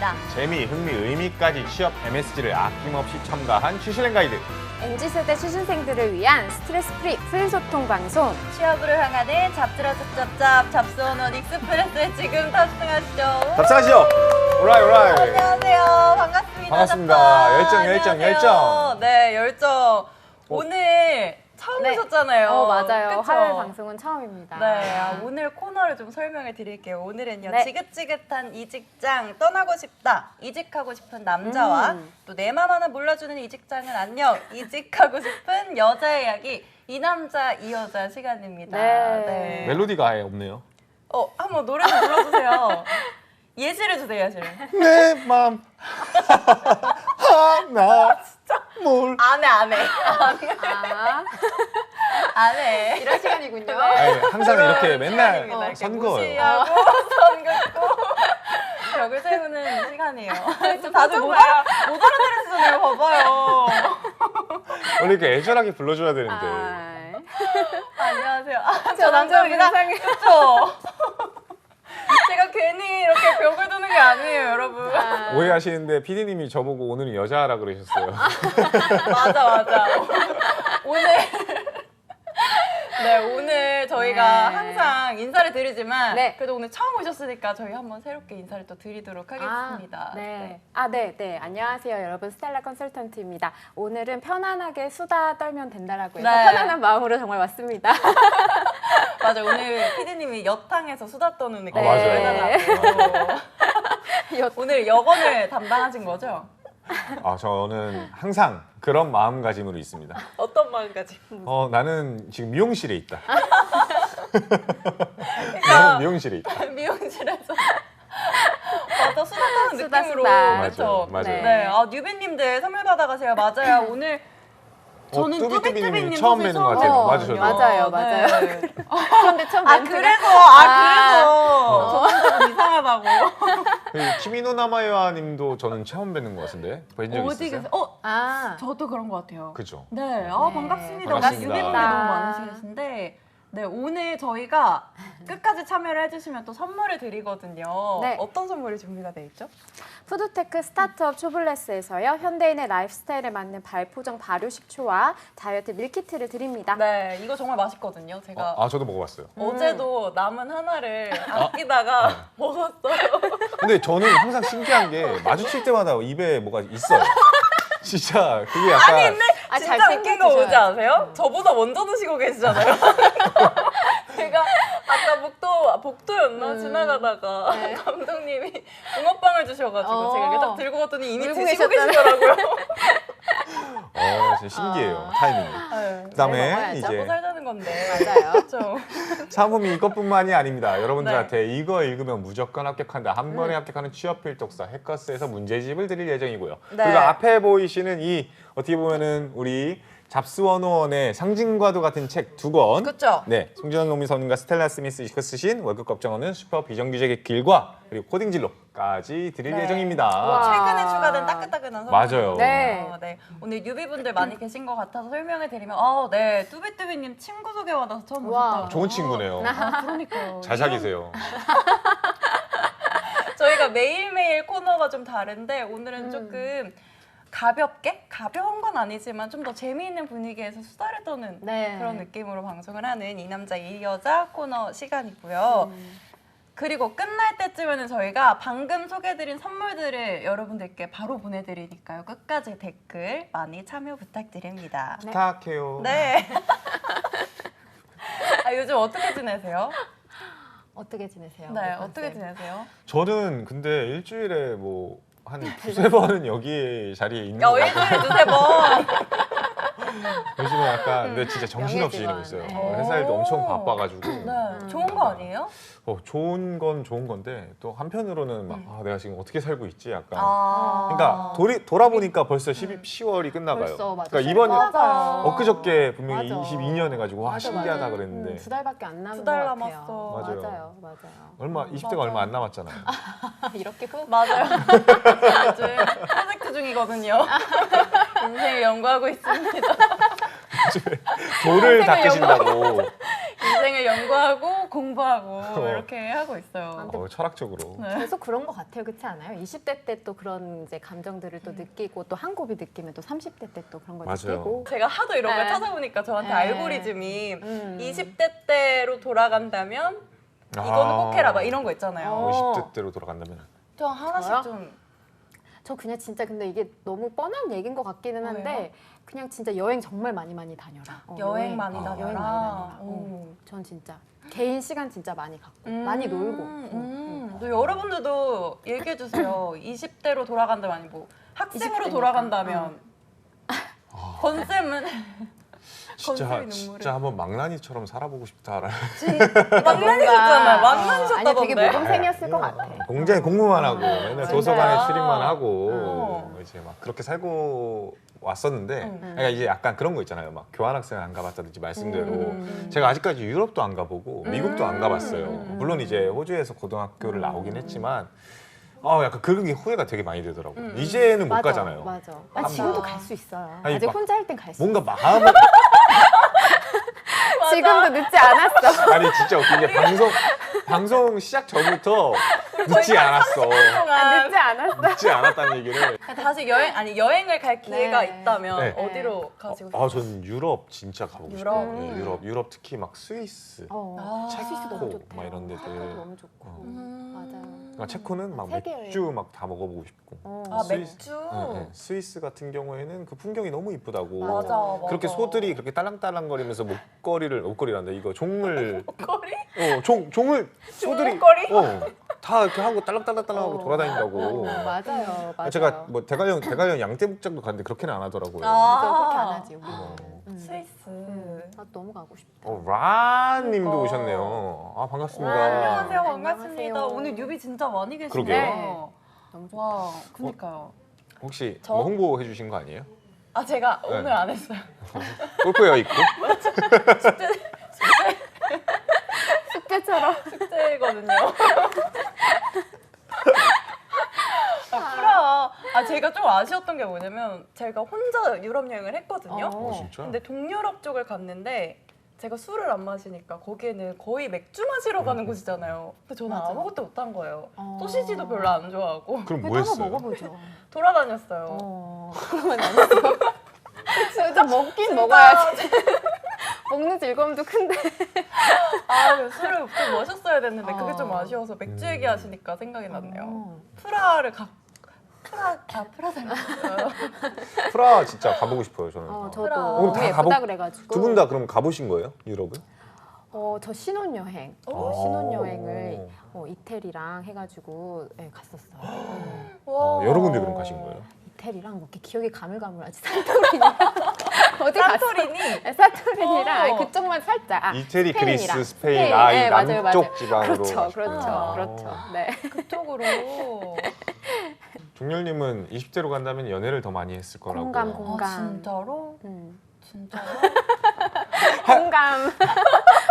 시간입니다. 재미, 흥미, 의미까지 취업 MSG를 아낌없이 첨가한 취실행 가이드. MZ세대 취준생들을 위한 스트레스 프리 풀소통 방송. 취업으로 향하는 잡들어잡잡잡 잡스원원 익스프레스에 지금 탑승하시죠. 탑승하시죠. 오라이 오라이. 안녕하세요. 반갑습니다. 반갑습니다. 잡담. 열정, 열정, 안녕하세요. 열정. 네, 열정. 오늘 처음 네. 오셨잖아요. 맞아요. 그쵸? 화요일 방송은 처음입니다. 네, 오늘 코너를 좀 설명해 드릴게요. 오늘은요, 네. 지긋지긋한 이 직장 떠나고 싶다, 이직하고 싶은 남자와 또 내 맘 하나 몰라주는 이 직장은 안녕, 이직하고 싶은 여자의 이야기, 이 남자, 이 여자 시간입니다. 네. 멜로디가 아예 없네요. 한번 노래 좀 불러주세요. 예시를 주세요, 예시를. 내 맘 하나 몰. 안 해. 안 해. 이런 시간이군요. 아니, 항상 이렇게 맨날 시간입니다. 이렇게 선거요. 무시하고 선 긋고 벽을 세우는 시간이에요. 지금 다들 못 알아들으시잖아요. 봐봐요. 원래 이렇게 애절하게 불러줘야 되는데. 안녕하세요. 저 남자입니다. 그렇죠. 제가 괜히 이렇게 벽을 두는 게 아니에요, 여러분. 오해하시는데 PD님이 저보고 오늘은 여자라 그러셨어요. 맞아. 오늘 저희가 네. 항상 인사를 드리지만 네. 그래도 오늘 처음 오셨으니까 저희 한번 새롭게 인사를 또 드리도록 하겠습니다. 네. 안녕하세요, 여러분. 스텔라 컨설턴트입니다. 오늘은 편안하게 수다 떨면 된다라고 해서 네. 편안한 마음으로 정말 왔습니다. 맞아, 오늘 피디님이 여탕에서 수다 떠는 느낌. 맞아요. 오늘 여건을 담당하신 거죠? 저는 항상 그런 마음가짐으로 있습니다. 어떤 마음까지? 나는 지금 미용실에 있다. 나는 미용실에 있다. 미용실에서. 맞아, 수다 떠는 수다, 느낌으로. 수다. 그렇죠? 맞아요. 네. 뉴비님들 선물 받아가세요. 맞아요. 오늘 저는 뚜비뚜비님이 뚜비뚜비님 처음 선물 뵈는 것 같아요. 어, 맞아, 저도. 맞아요. 네. 그런데 처음 그래서 저 남자분 이상하다고. 키미노 나마요아님도 저는 처음 뵙는 것 같은데 뵌 적 어디 있으세요? 계세요? 저도 그런 것 같아요. 그죠. 네, 네. 반갑습니다. 반갑습니다. 유비분들 너무 많으시는데, 네, 오늘 저희가 끝까지 참여를 해주시면 또 선물을 드리거든요. 네. 어떤 선물이 준비가 돼 있죠? 푸드테크 스타트업 초블레스에서요, 현대인의 라이프스타일에 맞는 발포정 발효 식초와 다이어트 밀키트를 드립니다. 네, 이거 정말 맛있거든요. 제가 저도 먹어봤어요. 어제도 남은 하나를 아끼다가 먹었어요. 근데 저는 항상 신기한 게 마주칠 때마다 입에 뭐가 있어요. 진짜 그게 약간 진짜 잘 웃긴 거 뭔지 챙겨드셔야죠. 아세요? 저보다 먼저 드시고 계시잖아요. 제가 아까 복도였나 지나가다가 네. 감독님이 붕어빵을 주셔가지고 제가 이렇게 딱 들고 갔더니 이미 물고 드시고 계셨더라고요. 계시더라고요. 진짜 신기해요. 타이밍이. 네. 그다음에 먹어야죠. 먹고 이제 살자는 건데. 맞아요. 그렇죠. 상품이 이것뿐만이 아닙니다. 여러분들한테 이거 읽으면 무조건 합격한다. 한 번에 합격하는 취업 필독서 해커스에서 문제집을 드릴 예정이고요. 네. 그리고 앞에 보이시는 이 어떻게 보면은 우리 잡스원호원의 상징과도 같은 책 2권. 그렇죠. 네, 송진원 노미선님과 스텔라 스미스가 쓰신 월급 걱정하는 슈퍼 비정규직의 길과 그리고 코딩진로까지 드릴 네. 예정입니다. 와. 최근에 추가된 따끈따끈한 선물. 맞아요. 네. 네. 오늘 유비분들 많이 계신 것 같아서 설명을 드리면 네, 뚜비뚜비님 친구 소개받아서 처음 와. 오셨다고. 좋은 친구네요. 그러니까요. 잘 사귀세요. 저희가 매일매일 코너가 좀 다른데 오늘은 조금 가볍게? 가벼운 건 아니지만 좀 더 재미있는 분위기에서 수다를 떠는 네. 그런 느낌으로 방송을 하는 이 남자 이 여자 코너 시간이고요. 그리고 끝날 때쯤에는 저희가 방금 소개해드린 선물들을 여러분들께 바로 보내드리니까요. 끝까지 댓글 많이 참여 부탁드립니다. 부탁해요. 네. 요즘 어떻게 지내세요? 어떻게 지내세요? 네, 우리 어떻게 컨셉? 지내세요? 저는 근데 일주일에 뭐 한 두세 번은 여기 자리에 있는 것 같아요. 일주일에 두세 번. 요즘은 약간 근데 진짜 정신없이 지내고 있어요. 명예직원. 회사 일도 엄청 바빠가지고 네, 좋은 거 아니에요? 좋은 건 좋은 건데 또 한편으로는 막 내가 지금 어떻게 살고 있지 약간 아. 그러니까 돌아보니까 벌써 10월이 끝나가요. 벌써 맞아. 그러니까 이번 맞아요. 엊그저께 분명히 맞아. 22년 해가지고 와 맞아, 신기하다 맞아. 그랬는데 두 달밖에 안 남은 두달 것 같아요. 남았어. 맞아요. 맞아요. 얼마 20대가 맞아요. 얼마 안 남았잖아요. 이렇게 후? 맞아요. 요즘 프로젝트 중이거든요. 인생을 연구하고 있습니다. 돌을 인생을 닦으신다고. 인생을 연구하고 공부하고 이렇게 하고 있어요. 철학적으로. 네. 계속 그런 것 같아요, 그렇지 않아요? 20대 때 또 그런 이제 감정들을 또 느끼고 또 한 곱이 느끼면 또 30대 때 또 그런 걸 맞아요. 느끼고. 제가 하도 이런 걸 네. 찾아보니까 저한테 네. 알고리즘이 20대 때로 돌아간다면 이거는 꼭 해라 막 이런 거 있잖아요. 어. 50대 때로 돌아간다면. 저 하나씩 저요? 좀 저 그냥 진짜 근데 이게 너무 뻔한 얘기인 것 같기는 한데 왜요? 그냥 진짜 여행 정말 많이 다녀라. 여행 많이 아. 다녀라. 여행 많이 다녀라. 오. 전 진짜 개인 시간 진짜 많이 갖고 많이 놀고. 또 여러분들도 얘기해 주세요. 20대로 돌아간다면 아니 뭐 학생으로 20대니까. 돌아간다면 건쌤은 진짜 건슬이 눈물을. 진짜 한번 망나니처럼 살아보고 싶다라는. 망나니셨잖아요. 망나니셨다던데. 아니 되게 모범생이었을 것 같아. 굉장히 공부만 하고 맨날 진짜요? 도서관에 출입만 하고 어. 이제 막 그렇게 살고 왔었는데 그러니까 이제 약간 그런 거 있잖아요. 막 교환학생 안 가봤다든지 말씀대로 제가 아직까지 유럽도 안 가보고 미국도 안 가봤어요. 물론 이제 호주에서 고등학교를 나오긴 했지만 약간 그런 게 후회가 되게 많이 되더라고요. 이제는 못 가잖아요. 맞아. 맞아. 지금도 갈 수 있어요. 아니, 아직 막 혼자 할 땐 갈 수 있어. 뭔가 마음을 지금도 늦지 않았어. 아니 진짜 웃긴 게 방송 시작 전부터 늦지 않았어. 동안 늦지 않았어. 늦지 않았다는 얘기를. 다시 여행을 갈 기회가 네. 있다면 네. 어디로 가시고 싶어요? 전 유럽 진짜 가보고 유럽? 싶어요. 네, 유럽 특히 막 스위스, 스위스 너무 체코 좋대요. 막 이런 데들. 체코도 너무 좋고. 맞아요. 그러니까 체코는 막 세계 맥주 막 다 먹어보고 싶고. 아 스위스. 맥주? 네. 스위스 같은 경우에는 그 풍경이 너무 이쁘다고. 맞아, 맞아. 그렇게 소들이 그렇게 딸랑딸랑거리면서 목걸이란다. 이거 종을 거리? 종을 소들이 목걸이? 다 이렇게 하고 딸랑딸랑딸랑하고 돌아다닌다고. 맞아요. 제가 뭐 대관령 양떼목장도 갔는데 그렇게는 안 하더라고요. 그렇게 안 하지. 우리. 스위스. 너무 가고 싶다. 라님도 그러니까. 오셨네요. 아 반갑습니다. 안녕하세요. 네, 반갑습니다. 안녕하세요. 오늘 뉴비 진짜 많이 계시네요. 그러게요. 너무 좋다. 와, 그니까요. 혹시 저? 뭐 홍보해 주신 거 아니에요? 아 제가 네. 오늘 안 했어요. 골프웨어 입고? 숙제처럼. 숙제거든요. 제가 좀 아쉬웠던 게 뭐냐면 제가 혼자 유럽 여행을 했거든요. 진짜? 근데 동유럽 쪽을 갔는데 제가 술을 안 마시니까 거기에는 거의 맥주 마시러 가는 곳이잖아요. 근데 저는 맞아. 아무것도 못한 거예요. 소시지도 별로 안 좋아하고 그럼 뭐 그래도 했어요? 한번 먹어보죠. 돌아다녔어요. 그러면 안 됐어. 진짜 먹긴 먹어야지. 먹는 즐거움도 큰데. 술을 좀 마셨어야 됐는데 그게 좀 아쉬워서 맥주 얘기하시니까 생각이 났네요. 프라를 프라 닮았어요. 프라 진짜 가보고 싶어요 저는. 저도 그럼 너무 다 예쁘다 그래가지고. 두 분 다 그럼 가보신 거예요? 유럽은? 저 신혼여행. 신혼여행을 이태리랑 해가지고 갔었어요. 와. 여러 군데 그럼 가신 거예요? 이태리랑 뭐 이렇게 기억이 가물가물하지. 산토리니. 어디 갔어? 산토리니? 산토리니랑 아니, 그쪽만 살짝. 이태리, 스페인이랑. 그리스, 스페인, 네, 아이 맞아요, 남쪽 맞아요. 지방으로. 그렇죠. 가셨구나. 네. 그쪽으로. 종렬님은 20대로 간다면 연애를 더 많이 했을 거라고. 공감. 진짜로? 음. 진짜로? 공감.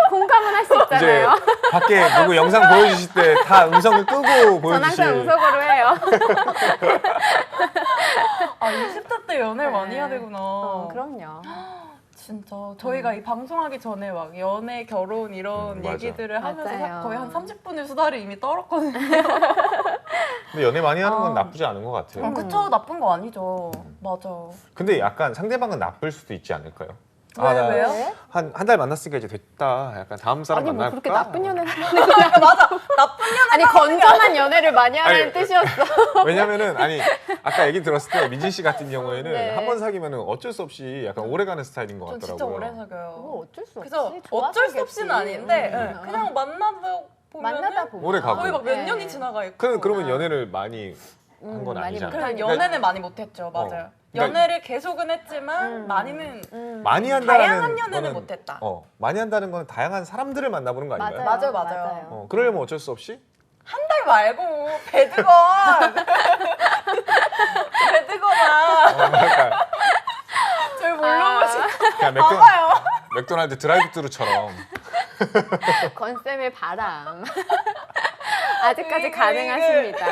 공감은 할 수 이제 있잖아요. 밖에 누구 영상 보여주실 때 다 음성을 끄고 전 보여주실. 항상 음성으로 해요. 20대 때 연애를 많이 해야 되구나. 그럼요. 진짜 저희가 이 방송하기 전에 막 연애, 결혼 이런 맞아. 얘기들을 하면서 맞아요. 거의 한 30분의 수다를 이미 떨었거든요. 근데 연애 많이 하는 건 나쁘지 않은 것 같아요. 그쵸, 나쁜 거 아니죠. 맞아. 근데 약간 상대방은 나쁠 수도 있지 않을까요? 왜요? 한 달 만났으니까 이제 됐다. 약간 다음 사람 아니 뭐 만날까? 그렇게 나쁜 연애를 맞아. 나쁜 연애. 아니 건전한 연애를 많이 하라는 아니, 뜻이었어. 왜냐면은 아까 얘기 들었을 때 민진 씨 같은 경우에는 네. 한 번 사귀면은 어쩔 수 없이 약간 오래가는 스타일인 것 전 같더라고요. 진짜 오래 사귀어요. 뭐 어쩔 수 없지. 그래서 좋아서 어쩔 수 하겠지. 없이는 아닌데 그냥 만나다 보면 만나다 보면 오래 가고. 거의 막 몇 네. 년이 지나가 있고. 그러면 연애를 많이 한 건 많이 아니잖아요. 그래 연애는 많이 못했죠. 맞아요. 그러니까 연애를 계속은 했지만 많이는 많이 한다는 다양한 연애는 거는- 못했다. 많이 한다는 건 다양한 사람들을 만나보는 거 아닌가요? 맞아요. 그러려면 어쩔 수 없이 한 달 말고 배드건 배드건아 약간 저희 물러보시 그냥 봐봐요. 맥도날드 드라이브스루처럼 건쌤의 바람. 아직까지 이게- 가능하십니다.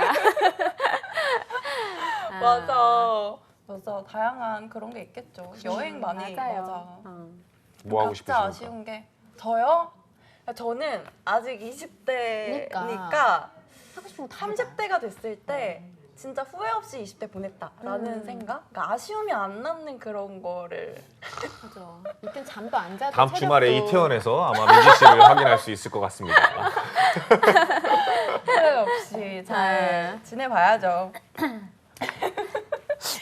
맞아 다양한 그런 게 있겠죠. 여행 많이 맞아요. 맞아. 뭐 하고 각자 싶으십니까? 아쉬운 게 저요? 저는 아직 20대니까 그러니까. 하고 싶은 거 다 해봐. 30대가 됐을 때 진짜 후회 없이 20대 보냈다라는 생각? 그러니까 아쉬움이 안 남는 그런 거를 맞아. 이땐 잠도 안 자도 다음 주말에 체력도 이태원에서 아마 민지 씨를 확인할 수 있을 것 같습니다. 후회 없이 잘 지내봐야죠.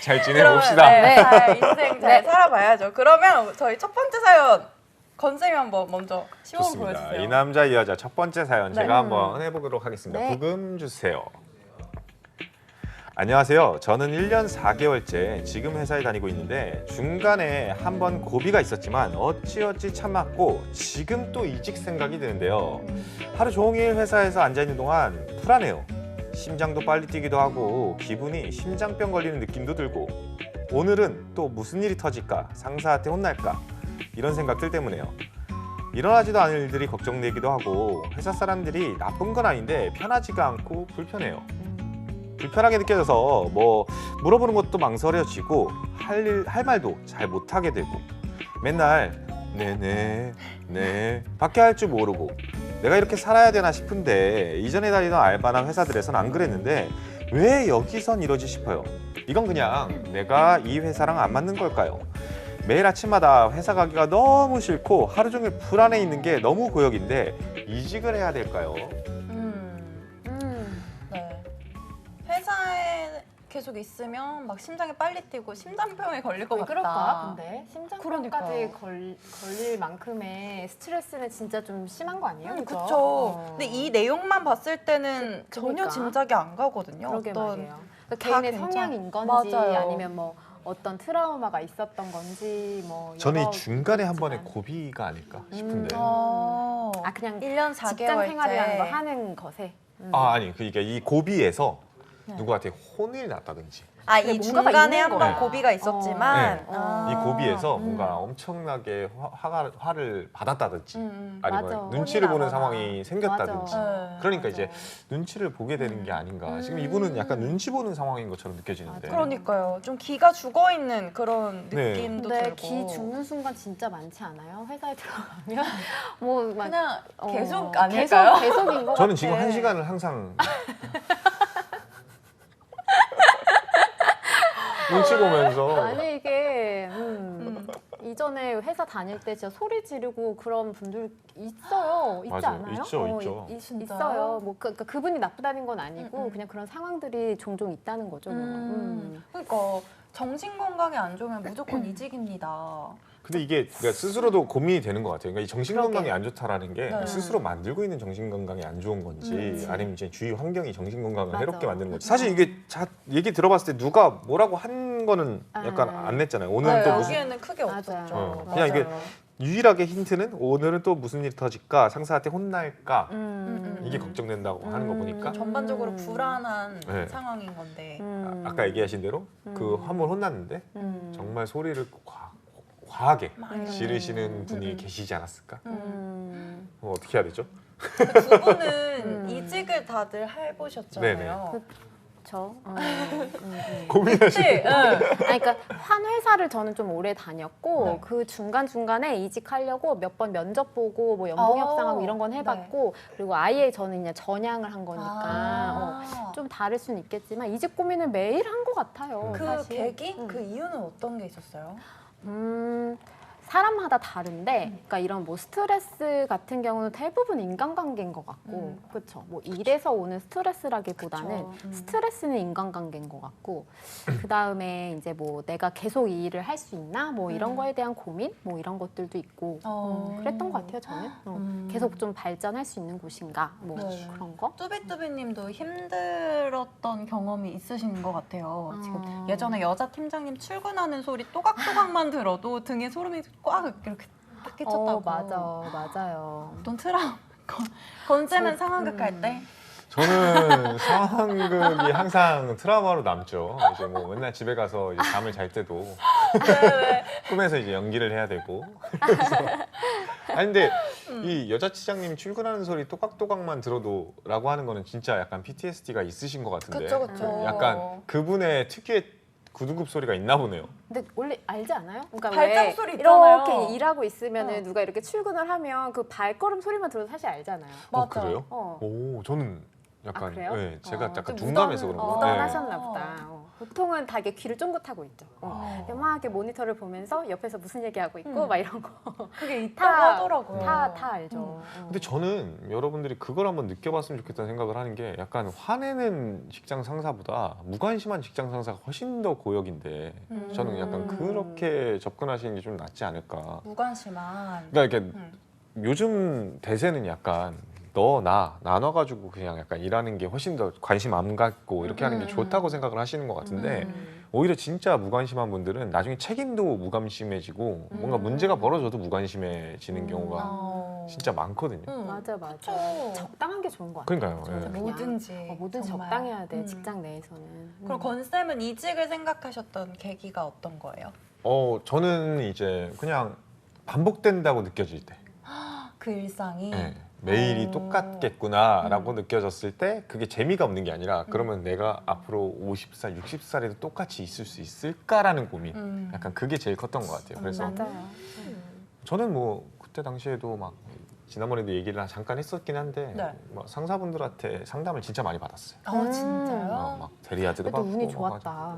잘 지내봅시다. 그러면, 네. 잘 인생 잘 네. 살아봐야죠. 그러면 저희 첫 번째 사연 건쌤이 한번 먼저 시범 좋습니다. 보여주세요. 이 남자 이 여자 첫 번째 사연 네. 제가 한번 해보도록 하겠습니다. 네. 부금 주세요. 안녕하세요. 저는 1년 4개월째 지금 회사에 다니고 있는데 중간에 한번 고비가 있었지만 어찌어찌 참았고 지금 또 이직 생각이 드는데요. 하루 종일 회사에서 앉아있는 동안 불안해요. 심장도 빨리 뛰기도 하고 기분이 심장병 걸리는 느낌도 들고 오늘은 또 무슨 일이 터질까 상사한테 혼날까 이런 생각들 때문에요. 일어나지도 않을 일들이 걱정되기도 하고 회사 사람들이 나쁜 건 아닌데 편하지가 않고 불편해요. 불편하게 느껴져서 뭐 물어보는 것도 망설여지고 할 말도 잘 못하게 되고 맨날 네 밖에 할 줄 모르고 내가 이렇게 살아야 되나 싶은데 이전에 다니던 알바나 회사들에선 안 그랬는데 왜 여기선 이러지 싶어요. 이건 그냥 내가 이 회사랑 안 맞는 걸까요? 매일 아침마다 회사 가기가 너무 싫고 하루 종일 불안해 있는 게 너무 고역인데 이직을 해야 될까요? 네. 회사에 계속 있으면 막 심장이 빨리 뛰고 심장병에 걸릴 것 왜 같다. 그럴까? 근데 심장병까지 그러니까요. 걸릴 만큼의 스트레스는 진짜 좀 심한 거 아니에요? 그죠? 그쵸. 어. 근데 이 내용만 봤을 때는 전혀 그러니까. 짐작이 안 가거든요. 그러게 어떤 말이에요. 그러니까 다 개인의 괜찮- 성향인 건지 맞아요. 아니면 뭐 어떤 트라우마가 있었던 건지 뭐 저는 이 여러 중간에 한 번의 있지만. 고비가 아닐까 싶은데 아 그냥 1년 직장 4개월째 생활이라는 거 하는 것에 아니 그러니까 이 고비에서 네. 누구한테 혼을 났다든지 이 그래, 뭔가가 중간에 있는 한 번 거야. 고비가 있었지만 네. 아. 이 고비에서 뭔가 엄청나게 화를 받았다든지 아니면 맞아. 눈치를 혼이 보는 나거나. 상황이 생겼다든지 네. 그러니까 맞아. 이제 눈치를 보게 되는 게 아닌가 지금 이분은 약간 눈치 보는 상황인 것처럼 느껴지는데 그러니까요. 좀 기가 죽어 있는 그런 네. 느낌도 근데 들고. 기 죽는 순간 진짜 많지 않아요? 회사에 들어가면 뭐막 그냥 계속 아닐까요? 계속인 것 저는 같아. 지금 1시간을 항상 눈치 보면서 아니 이게 이전에 회사 다닐 때 진짜 소리 지르고 그런 분들 있어요. 있지 맞아요. 않아요? 있죠. 진짜요? 있어요. 뭐 그러니까 그분이 나쁘다는 건 아니고 그냥 그런 상황들이 종종 있다는 거죠. 그러니까 정신 건강이 안 좋으면 무조건 이직입니다. 근데 이게 그러니까 스스로도 고민이 되는 것 같아요. 그러니까 이 정신 그러게. 건강이 안 좋다라는 게 네. 스스로 만들고 있는 정신 건강이 안 좋은 건지 아니면 이제 주위 환경이 정신 건강을 맞아. 해롭게 만드는 건지 사실 이게 얘기 들어봤을 때 누가 뭐라고 한 거는 약간 안 냈잖아요. 오늘은 또 무슨 여기에는 크게 없었죠. 맞아요. 그냥 이게 유일하게 힌트는 오늘은 또 무슨 일이 터질까 상사한테 혼날까 이게 걱정된다고 하는 거 보니까 전반적으로 불안한 네. 상황인 건데. 아까 얘기하신 대로 그 한 번 혼났는데 정말 소리를 과하게 지르시는 분이 계시지 않았을까? 어떻게 해야 되죠? 두 분은 이직을 다들 해보셨잖아요. 그렇죠. 고민하시는 네. 그러니까 한 회사를 저는 좀 오래 다녔고 네. 그 중간 중간에 이직하려고 몇 번 면접 보고 뭐 연봉 협상하고 이런 건 해봤고 그리고 아예 저는 그냥 전향을 한 거니까 좀 다를 수는 있겠지만 이직 고민을 매일 한 것 같아요. 그 사실. 계기? 그 이유는 어떤 게 있었어요? 사람마다 다른데, 그러니까 이런 뭐 스트레스 같은 경우는 대부분 인간관계인 것 같고, 그렇죠. 뭐 일에서 오는 스트레스라기보다는 그쵸. 스트레스는 인간관계인 것 같고, 그 다음에 이제 뭐 내가 계속 이 일을 할 수 있나, 뭐 이런 거에 대한 고민, 뭐 이런 것들도 있고, 그랬던 것 같아요. 저는 계속 좀 발전할 수 있는 곳인가, 뭐 네. 그런 거. 뚜비뚜비님도 힘들었던 경험이 있으신 것 같아요. 지금 예전에 여자 팀장님 출근하는 소리 또각또각만 들어도 등에 소름이 꽉 이렇게 딱 끼쳤다고. 맞아요. 어떤 트라우마? 건쌤은 상황극 할 때? 저는 상황극이 항상 트라우마로 남죠. 이제 뭐 맨날 집에 가서 이제 잠을 잘 때도 꿈에서 이제 연기를 해야 되고. 그래서 아니 근데 이 여자 치장님 출근하는 소리 또각또각만 들어도라고 하는 거는 진짜 약간 PTSD가 있으신 것 같은데. 그쵸. 약간 그분의 특유의 구두굽 소리가 있나 보네요. 근데 원래 알지 않아요? 그러니까 발자국 왜 소리 있잖아요. 이렇게 일하고 있으면은 어. 누가 이렇게 출근을 하면 그 발걸음 소리만 들어도 사실 알잖아요. 맞아. 그래요? 어. 오, 저는 약간 아, 그래요? 네, 제가 약간 좀 둔감해서 그런 거. 네. 무던하셨나 보다. 보통은 다 이게 귀를 쫑긋하고 있죠. 이렇게 막 이렇게 모니터를 보면서 옆에서 무슨 얘기하고 있고 막 이런 거. 그게 있다고 다- 하더라고요. 다 알죠. 근데 저는 여러분들이 그걸 한번 느껴봤으면 좋겠다는 생각을 하는 게 약간 화내는 직장 상사보다 무관심한 직장 상사가 훨씬 더 고역인데 저는 약간 그렇게 접근하시는 게 좀 낫지 않을까. 무관심한. 그러니까 이렇게 요즘 대세는 약간 너 나 나눠가지고 그냥 약간 일하는 게 훨씬 더 관심 안 갖고 이렇게 하는 게 좋다고 생각을 하시는 것 같은데 오히려 진짜 무관심한 분들은 나중에 책임도 무관심해지고 뭔가 문제가 벌어져도 무관심해지는 경우가 진짜 많거든요. 맞아. 그쵸. 적당한 게 좋은 것 같아요. 그러니까요. 저는 예. 그냥. 뭐든지. 뭐든지 정말. 적당해야 돼. 직장 내에서는. 그럼 건쌤은 이직을 생각하셨던 계기가 어떤 거예요? 저는 이제 그냥 반복된다고 느껴질 때 그 일상이. 네. 매일이 똑같겠구나라고 느껴졌을 때 그게 재미가 없는 게 아니라 그러면 내가 앞으로 50살, 60살에도 똑같이 있을 수 있을까라는 고민 약간 그게 제일 컸던 것 같아요. 그래서 맞아요. 저는 뭐 그때 당시에도 막 지난번에도 얘기를 잠깐 했었긴 한데 네. 뭐 상사분들한테 상담을 진짜 많이 받았어요. 진짜요? 막 대리아드도 그래도 받고 운이 막 좋았다.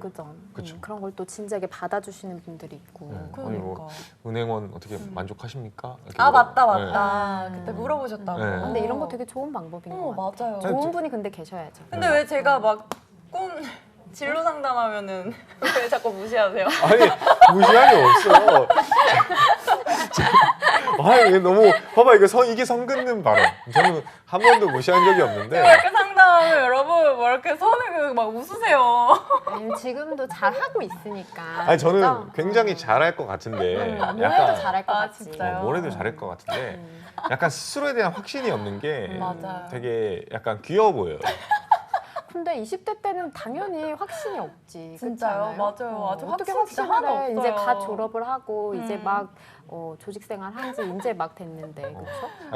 그죠. 그쵸. 그런 걸 또 진지하게 받아주시는 분들이 있고. 아니 뭐 은행원 어떻게 만족하십니까? 이렇게 아 물어봐. 맞다. 그때 물어보셨다고. 네. 근데 이런 거 되게 좋은 방법인 것 같아요. 맞아요. 좋은 분이 근데 계셔야죠. 근데 왜 제가 막 꿈 진로 상담하면은 왜 자꾸 무시하세요? 아니 무시할 게 없어. 아니 너무 봐봐 이게 선 긋는 발언. 저는 한 번도 무시한 적이 없는데. 이렇게 상담하면 여러분 뭐 이렇게 선을 막 웃으세요. 아니, 지금도 잘 하고 있으니까. 아니 저는 그죠? 굉장히 잘할 것 같은데. 뭘 해도 약간 잘할 것 아, 같지. 진짜요? 뭘 해도 잘할 것 같은데. 약간 스스로에 대한 확신이 없는 게 맞아요. 되게 약간 귀여워 보여요. 근데 20대 때는 당연히 확신이 없지. 진짜요? 그렇지 않아요? 맞아요. 아주 어떻게 확신 진짜 확신을 하나도 해? 이제 없어요. 갓 졸업을 하고 이제 막 조직 생활 한지 이제 막 됐는데 그렇죠?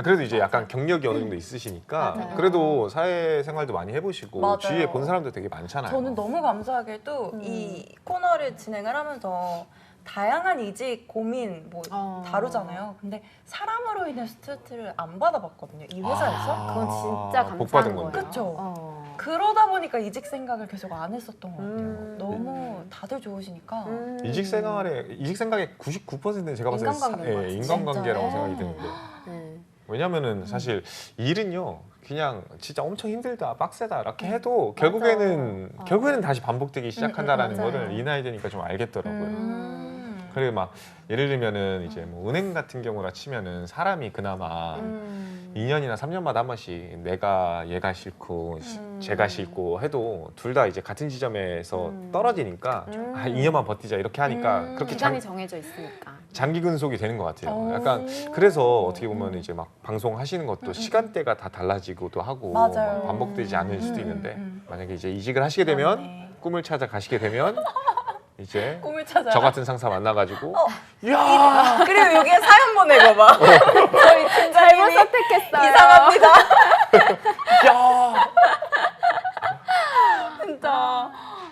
그래도 이제 약간 경력이 어느 정도 있으시니까 맞아요. 그래도 사회생활도 많이 해보시고 맞아요. 주위에 본 사람도 되게 많잖아요. 저는 너무 감사하게도 이 코너를 진행을 하면서 다양한 이직 고민 뭐 다루잖아요. 근데 사람으로 인해 스트레스를 안 받아봤거든요. 이 회사에서. 그건 진짜 복 감사한 받은 거예요. 건데. 그쵸? 그러다 보니까 이직 생각을 계속 안 했었던 것 같아요. 음. 너무 다들 좋으시니까. 이직 생각의 99%는 제가 봤을 때 인간관계인 것 같아요. 인간관계라고 진짜요? 생각이 드는데 음. 왜냐면은 사실 일은요 그냥 진짜 엄청 힘들다 빡세다 이렇게 해도 결국에는 다시 반복되기 시작한다라는 맞아요. 거를 이 나이 되니까 좀 알겠더라고요. 음. 그리고 막 예를 들면은 이제 뭐 은행 같은 경우라 치면은 사람이 그나마 2년이나 3년마다 한 번씩 내가 얘가 싫고 제가 싫고 해도 둘 다 이제 같은 지점에서 떨어지니까 2년만 버티자 이렇게 하니까 그렇게 기간이 정해져 있으니까. 장기 근속이 되는 것 같아요. 약간 그래서 어떻게 보면 이제 막 방송 하시는 것도 시간대가 다 달라지고도 하고 맞아요. 막 반복되지 않을 수도 있는데 만약에 이제 이직을 하시게 되면 그러네. 꿈을 찾아 가시게 되면 이제 꿈을 찾아. 저 같은 상사 만나가지고 야 그리고 여기에 사연 보내봐봐. 저희 팀장님이 선택했어요. 이상합니다. 야 진짜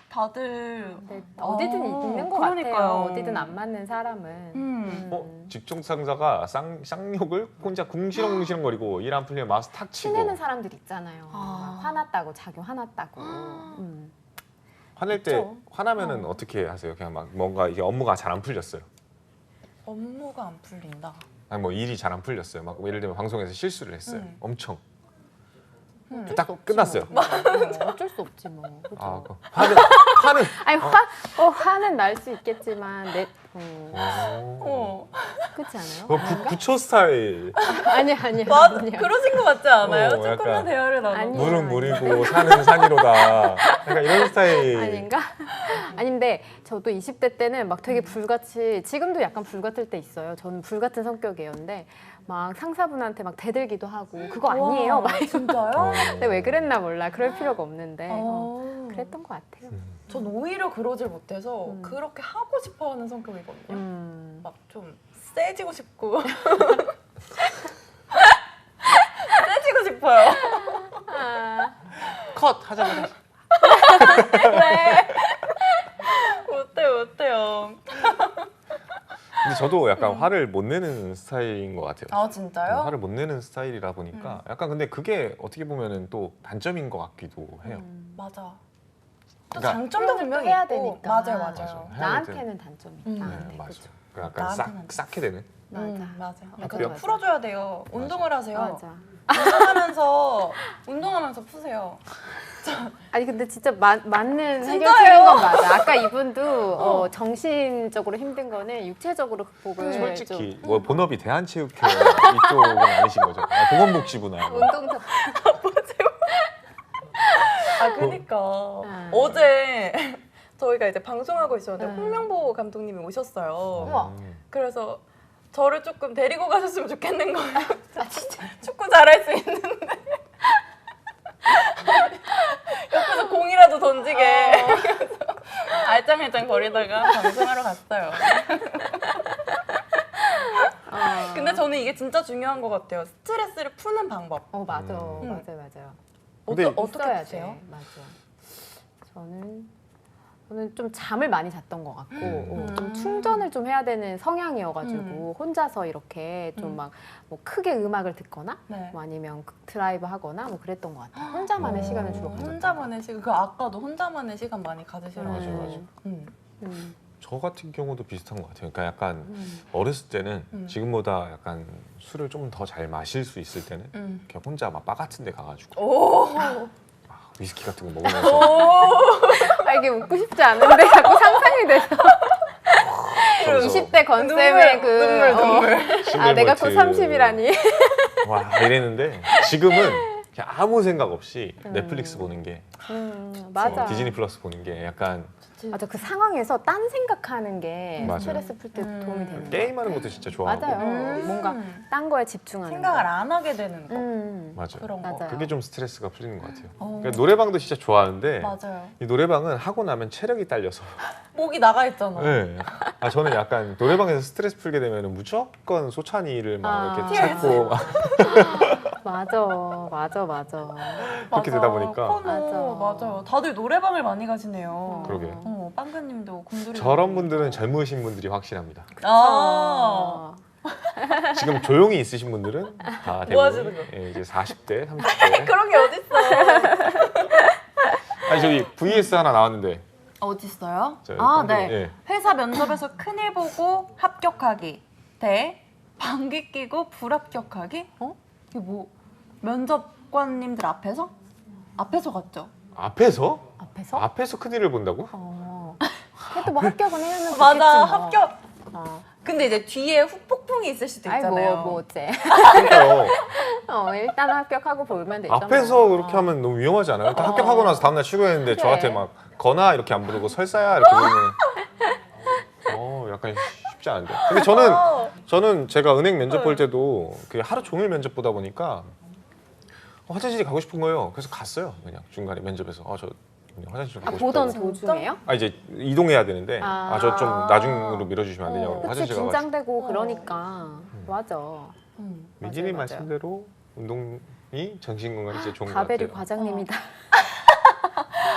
다들 네, 어디든 있는 것 그러니까요. 같아요. 어디든 안 맞는 사람은. 직종 상사가 쌍욕을 혼자 궁시렁궁시렁거리고 일 안 풀리면 마우스 탁 치고 티내는 사람들 있잖아요. 막 화났다고 자기 화났다고. 화낼 때 있죠. 화나면은 어떻게 하세요? 그냥 막 뭔가 이게 업무가 잘 안 풀렸어요. 업무가 안 풀린다. 아니 뭐 일이 잘 안 풀렸어요. 막 예를 들면 방송에서 실수를 했어요. 엄청 어쩔 딱 수 없지 끝났어요. 뭐. 어쩔 수 없지 뭐. 그죠? 아, 화는 아니 화는 날 수 있겠지만 그렇지 않아요? 부처 스타일. 아니야. 그러신 것 같지 않아요? 어, 조금만 약간 대화를 나눠. 아니. 물은 물이고 산은 산이로다. 약간 이런 스타일. 아닌가? 아닌데 저도 20대 때는 막 되게 불같이 지금도 약간 불같을 때 있어요. 저는 불같은 성격이에요. 근데 막 상사분한테 막 대들기도 하고 그거 아니에요. 막 진짜요? 근데 왜 그랬나 몰라. 그럴 필요가 없는데 그랬던 것 같아요. 전 오히려 그러질 못해서 그렇게 하고 싶어하는 성격이거든요. 막 좀 세지고 싶고 세지고 싶어요. 컷 하자마자. 왜? 저도 약간 화를 못 내는 스타일인 것 같아요. 아 진짜요? 화를 못 내는 스타일이라 보니까 약간 근데 그게 어떻게 보면은 또 단점인 것 같기도 해요. 맞아. 또 그러니까 장점도 표현을 분명히 또 해야 있고. 되니까. 맞아요. 맞아요. 해야 나한테는 단점이 음. 나한테 네, 맞아. 그죠? 약간 나한테는 쌓게 되는. 맞아. 맞아. 맞아, 그거 맞아. 풀어줘야 돼요. 운동을 하세요. 맞아. 운동하면서 푸세요. 아니 근데 진짜 맞는 진짜예요. 해결책인 건 맞아. 아까 이분도 정신적으로 힘든 거는 육체적으로 극복을 솔직히 뭐 본업이 대한체육회 이쪽은 아니신 거죠? 보건복지부나. 운동도 아 그니까 어제 저희가 이제 방송하고 있었는데 음. 홍명보 감독님이 오셨어요. 우와. 그래서 저를 조금 데리고 가셨으면 좋겠는 거예요. 아 진짜 축구 잘할 수 있는데 옆에서 공이라도 던지게 그래서 알짱알짱 거리다가 방송하러 갔어요. 근데 저는 이게 진짜 중요한 것 같아요. 스트레스를 푸는 방법. 맞아 맞아요. 근데 어떻게 있어야 푸세요? 돼. 맞아. 저는 좀 잠을 많이 잤던 것 같고 좀 충전을 좀 해야 되는 성향이어가지고 혼자서 이렇게 좀 막 뭐 크게 음악을 듣거나 네. 뭐 아니면 드라이브 하거나 뭐 그랬던 것 같아요. 혼자만의 시간을 주로 가졌던 혼자만의 시간. 그 아까도 혼자만의 시간 많이 가지시라고. 맞아, 맞아. 저 같은 경우도 비슷한 것 같아요. 그러니까 약간 어렸을 때는 지금보다 약간 술을 좀 더 잘 마실 수 있을 때는 그냥 혼자 막 바 같은 데 가가지고 오. 위스키 같은 거 먹으면서 아, 이게 웃고 싶지 않은데 자꾸 상상이 돼서 그러면서 20대 건쌤의 눈물. 아 내가 곧 싱글몰트 30이라니 와 이랬는데 지금은 그냥 아무 생각 없이 넷플릭스 보는 게 맞아 디즈니 플러스 보는 게 약간 맞아 그 상황에서 딴 생각하는 게 맞아요. 스트레스 풀 때 도움이 되는 거 게임하는 것도 진짜 좋아하고 맞아요 뭔가 딴 거에 집중하는 생각을 거. 안 하게 되는 거. 맞아요. 그런 거. 맞아요. 그게 좀 스트레스가 풀리는 것 같아요. 그러니까 노래방도 진짜 좋아하는데 맞아요. 이 노래방은 하고 나면 체력이 딸려서 목이 나가 있잖아. 네. 아 저는 약간 노래방에서 스트레스 풀게 되면 무조건 소찬이를 막 이렇게 TLC. 찾고 막 맞아 그렇게 되다 보니까 맞아요. 다들 노래방을 많이 가시네요. 그러게요. 빵그님도 곰돌이. 저런 분들은 젊으신 분들이 확실합니다. 아. 지금 조용히 있으신 분들은 다 뭐 하시는 대부분 거예요? 이제 40대, 30대. 그런 게 어딨어. 아니 저기 VS 하나 나왔는데 어딨어요? 저 아, 빵그님, 네. 예. 회사 면접에서 큰일 보고 합격하기 대 방귀 끼고 불합격하기? 이게 뭐 면접관님들 앞에서? 앞에서 갔죠? 앞에서? 앞에서? 앞에서 큰일을 본다고? 그래도 뭐 합격은 해야면 좋겠지 맞아, 뭐. 합격. 어. 근데 이제 뒤에 후폭풍이 있을 수도 아이 있잖아요. 뭐 어째 그러니까요. 일단 합격하고 보면 되죠 앞에서 뭐. 그렇게 하면 너무 위험하지 않아요? 일단 합격하고 나서 다음날 출근했는데 그래. 저한테 막 거나 이렇게 안 부르고 설사야 이렇게 부르면 약간 쉽지 않은데. 근데 저는 제가 은행 면접 볼 때도 그 하루 종일 면접 보다 보니까 화장실이 가고 싶은 거예요. 그래서 갔어요. 그냥 중간에 면접에서 저 그냥 화장실 좀 가고 보던 싶다고. 도중에요? 이제 이동해야 되는데 저 좀 나중으로 밀어주시면 안 되냐고 그치 화장실 가가지고. 긴장되고 그러니까 맞아 미진이 맞아요. 말씀대로 운동이 정신 건강에 진짜 좋은 것 다베리 같아요. 과장님이다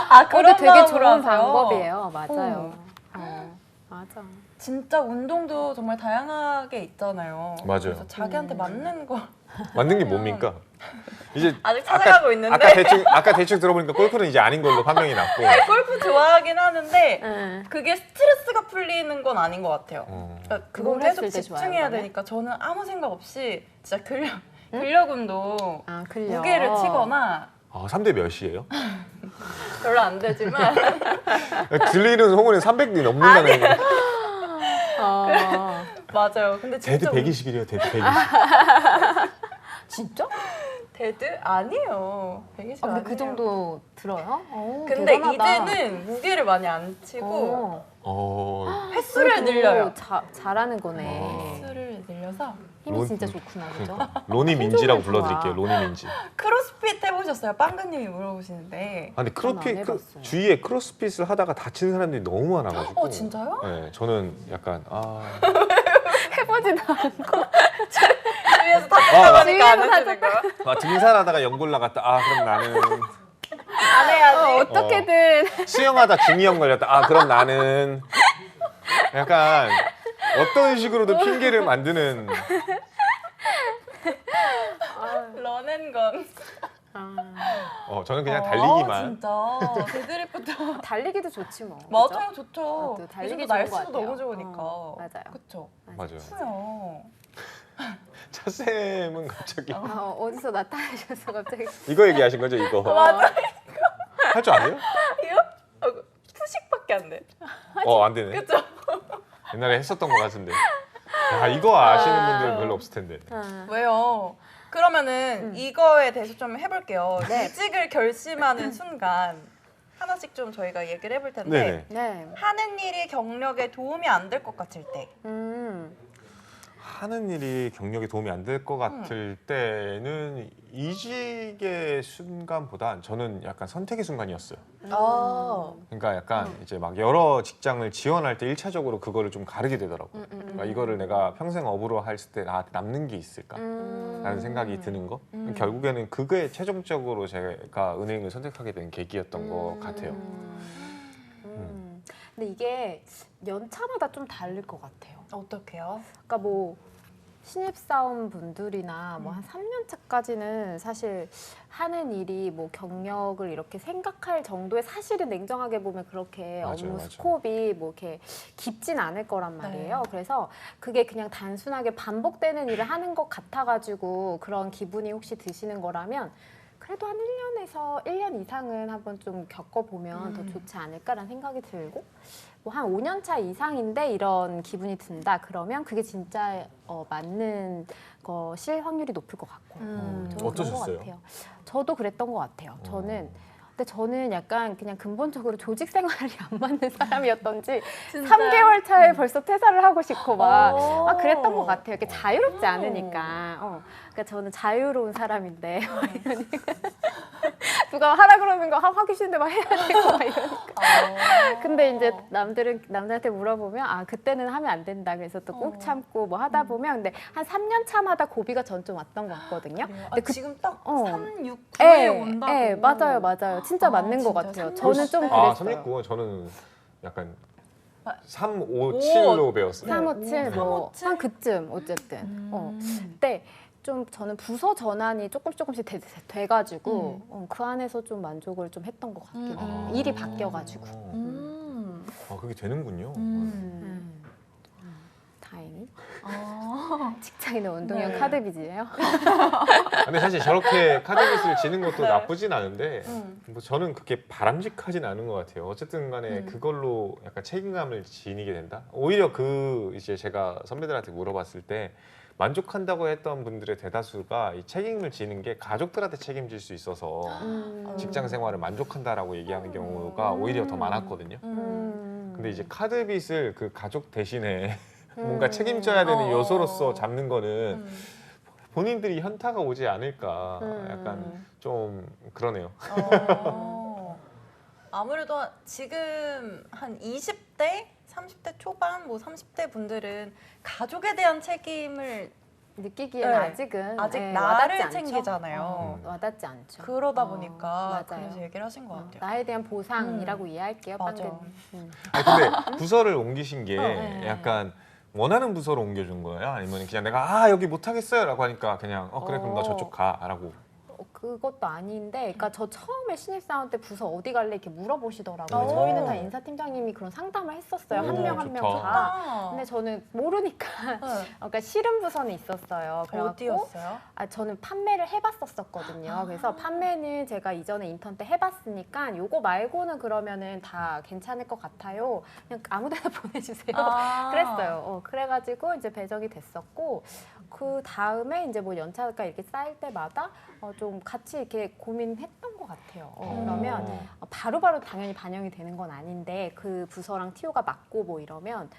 아, 그것도 되게 마음으로 좋은 하세요? 방법이에요 맞아요 맞아 진짜 운동도 정말 다양하게 있잖아요. 맞아요. 그래서 자기한테 맞는 거 만든 게 뭡니까? 이제 아직 찾아가고 있는데. 아까 대충 들어보니까 골프는 이제 아닌 걸로 판명이 났고. 골프 좋아하긴 하는데 응. 그게 스트레스가 풀리는 건 아닌 것 같아요. 그러니까 그걸 뭘 계속 했을 때 좋아요, 집중해야 그러면? 되니까 저는 아무 생각 없이 진짜 근력 운동 근력 무게를 치거나 3대 몇이에요? 별로 안 되지만 들리는 소문에 300이 넘는다는 맞아요. 근데 데드 진짜 120이래요. 데드 120. 진짜? 데드 아니에요. 120 근데 아니에요. 그 정도 들어요? 근데 대단하다. 이제는 무게를 많이 안 치고 횟수를 그래도 늘려요. 잘하는 거네. 횟수를 늘려서 힘이 진짜 좋구나, 그죠? 로니 민지라고 힘 좋아. 불러드릴게요. 로니 민지. 크로스핏 해보셨어요? 빵근님이 물어보시는데. 근데 저는 안 해봤어요. 주위에 크로스핏을 하다가 다치는 사람들이 너무 많아가지고. 진짜요? 네, 저는 약간 해보지도 않고. 주위에서 다쳐가니까 안 주위에서 하시는 거야? 등산하다가 연골 나갔다. 그럼 나는 안 해야지. 어떻게든. 수영하다 중이염 걸렸다. 그럼 나는 약간 어떤 식으로도 핑계를 만드는. 런앤건. 저는 그냥 달리기만. 진짜 데드리프트. 달리기도 좋지 뭐. 맞아요, 좋죠. 또 달리기 요즘도 좋은 것 날씨도 같아요. 너무 좋으니까. 맞아요. 그쵸. 맞아요. 추요. 차쌤은 갑자기 어디서 나타나셔서 갑자기. 이거 얘기하신 거죠? 이거 맞아. 할 줄 아세요? 이거? 푸식밖에 안 돼. 안 되네. 그쵸? 옛날에 했었던 것 같은데. 야, 이거 아시는 분들은 별로 없을 텐데. 왜요? 그러면은 이거에 대해서 좀 해볼게요. 네. 이직을 결심하는 순간 하나씩 좀 저희가 얘기를 해볼 텐데 네네. 네. 하는 일이 경력에 도움이 안 될 것 같을 때 하는 일이 경력에 도움이 안 될 것 같을 때는 이직의 순간보단 저는 약간 선택의 순간이었어요. 그러니까 약간 이제 막 여러 직장을 지원할 때 1차적으로 그거를 좀 가르게 되더라고요. 그러니까 이거를 내가 평생 업으로 했을 때 나한테 남는 게 있을까? 라는 생각이 드는 거. 결국에는 그게 최종적으로 제가 은행을 선택하게 된 계기였던 것 같아요. 근데 이게 연차마다 좀 다를 것 같아요. 어떻게요? 그러니까 뭐 신입사원 분들이나 뭐 한 3년 차까지는 사실 하는 일이 뭐 경력을 이렇게 생각할 정도의 사실은 냉정하게 보면 그렇게 맞아요, 업무 맞아요. 스코업이 뭐 이렇게 깊진 않을 거란 말이에요. 그래서 그게 그냥 단순하게 반복되는 일을 하는 것 같아가지고 그런 기분이 혹시 드시는 거라면 그래도 한 1년에서 1년 이상은 한번 좀 겪어보면 더 좋지 않을까라는 생각이 들고 뭐 한 5년 차 이상인데 이런 기분이 든다 그러면 그게 진짜 맞는 것일 확률이 높을 것 같고 저는 그런 어떠셨어요? 것 같아요. 저도 그랬던 것 같아요. 근데 저는 약간 그냥 근본적으로 조직 생활이 안 맞는 사람이었던지 3개월 차에 벌써 퇴사를 하고 싶고 막 그랬던 것 같아요. 이렇게 자유롭지 않으니까. 그러니까 저는 자유로운 사람인데 누가 하라 그러는 거 하기 싫은데 막 해야 되고 막 이러니까. 근데 이제 남들한테 물어보면 그때는 하면 안 된다. 그래서 또 꼭 참고 뭐 하다 보면 근데 한 3년 차마다 고비가 전 좀 왔던 것 같거든요. 근데 지금 딱 3, 6, 9에 온다고. 네, 맞아요. 진짜 맞는 것 진짜 같아요. 3, 저는 좀 6, 그랬어요. 369은 저는 약간 357로 배웠어요. 357 뭐 357? 한 그쯤 어쨌든. 근데 좀 저는 부서 전환이 조금씩 돼가지고 그 안에서 좀 만족을 좀 했던 것 같긴 해요. 일이 바뀌어가지고. 그게 되는군요. 다행히. 직장인의 운동형 네. 카드빚이에요. 근데 사실 저렇게 카드빚을 지는 것도 나쁘진 않은데 뭐 저는 그렇게 바람직하진 않은 것 같아요. 어쨌든 간에 그걸로 약간 책임감을 지니게 된다. 오히려 이제 제가 선배들한테 물어봤을 때 만족한다고 했던 분들의 대다수가 이 책임을 지는 게 가족들한테 책임질 수 있어서 직장 생활을 만족한다라고 얘기하는 경우가 오히려 더 많았거든요. 근데 이제 카드빚을 그 가족 대신에 뭔가 책임져야 되는 요소로서 잡는 거는 본인들이 현타가 오지 않을까 약간 좀 그러네요. 아무래도 지금 한 20대, 30대 초반, 뭐 30대 분들은 가족에 대한 책임을 느끼기에는 네. 아직은 아직 와닿지 나를 않죠. 챙기잖아요. 와닿지 않죠. 그러다 보니까 맞아요. 그래서 얘기를 하신 것 같아요. 나에 대한 보상이라고 이해할게요. 맞아. 방금. 근데 부서를 옮기신 게 네. 약간 원하는 부서로 옮겨준 거예요? 아니면 그냥 내가 여기 못하겠어요 라고 하니까 그냥 그래 그럼 너 저쪽 가 라고. 그것도 아닌데, 그러니까 저 처음에 신입사원 때 부서 어디 갈래 이렇게 물어보시더라고요. 오. 저희는 다 인사팀장님이 그런 상담을 했었어요. 한 명 한 명 다. 근데 저는 모르니까, 그러니까 싫은 부서는 있었어요. 그래갖고 어디였어요? 저는 판매를 해봤었거든요. 그래서 판매는 제가 이전에 인턴 때 해봤으니까 요거 말고는 그러면은 다 괜찮을 것 같아요. 그냥 아무데나 보내주세요. 그랬어요. 그래가지고 이제 배정이 됐었고, 그 다음에 이제 뭐 연차가 이렇게 쌓일 때마다 좀 같이 이렇게 고민했던 것 같아요. 그러면 바로바로 당연히 반영이 되는 건 아닌데 그 부서랑 TO가 맞고 뭐 이러면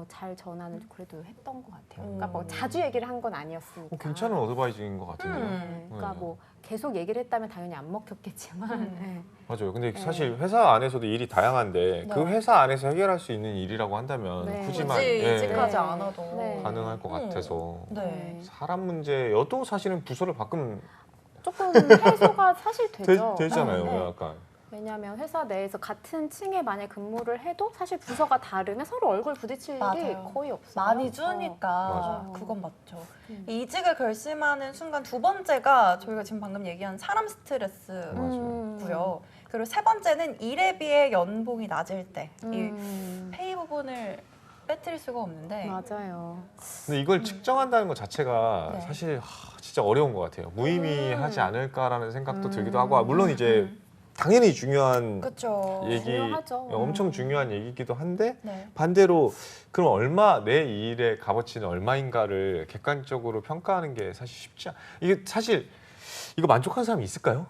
잘 전환을 그래도 했던 것 같아요. 그러니까 뭐 자주 얘기를 한 건 아니었으니까. 괜찮은 어드바이징인 것 같은데요. 그러니까 뭐 계속 얘기를 했다면 당연히 안 먹혔겠지만. 맞아요. 근데 사실 회사 안에서도 일이 다양한데 그 회사 안에서 해결할 수 있는 일이라고 한다면 굳이 이직하지 않아도 가능할 것 같아서 네. 사람 문제여도 사실은 부서를 바꾸면 조금 해소가 사실 되죠. 되잖아요. 약간 왜냐하면 회사 내에서 같은 층에 만약 근무를 해도 사실 부서가 다르면 서로 얼굴 부딪힐 일이 맞아요. 거의 없어요. 많이 주니까 맞아요. 그건 맞죠. 음. 이직을 결심하는 순간 두 번째가 저희가 지금 방금 얘기한 사람 스트레스고요. 맞아요. 그리고 세 번째는 일에 비해 연봉이 낮을 때 이 음. 페이 부분을 빼뜨릴 수가 없는데 맞아요. 근데 이걸 측정한다는 것 자체가 네. 사실 진짜 어려운 것 같아요. 무의미하지 않을까라는 생각도 들기도 하고 물론 이제 당연히 중요한 그렇죠. 얘기 중요하죠. 엄청 중요한 얘기이기도 한데 네. 반대로 그럼 내 일의 값어치는 얼마인가를 객관적으로 평가하는 게 사실 쉽지 이게 사실 이거 만족하는 사람이 있을까요?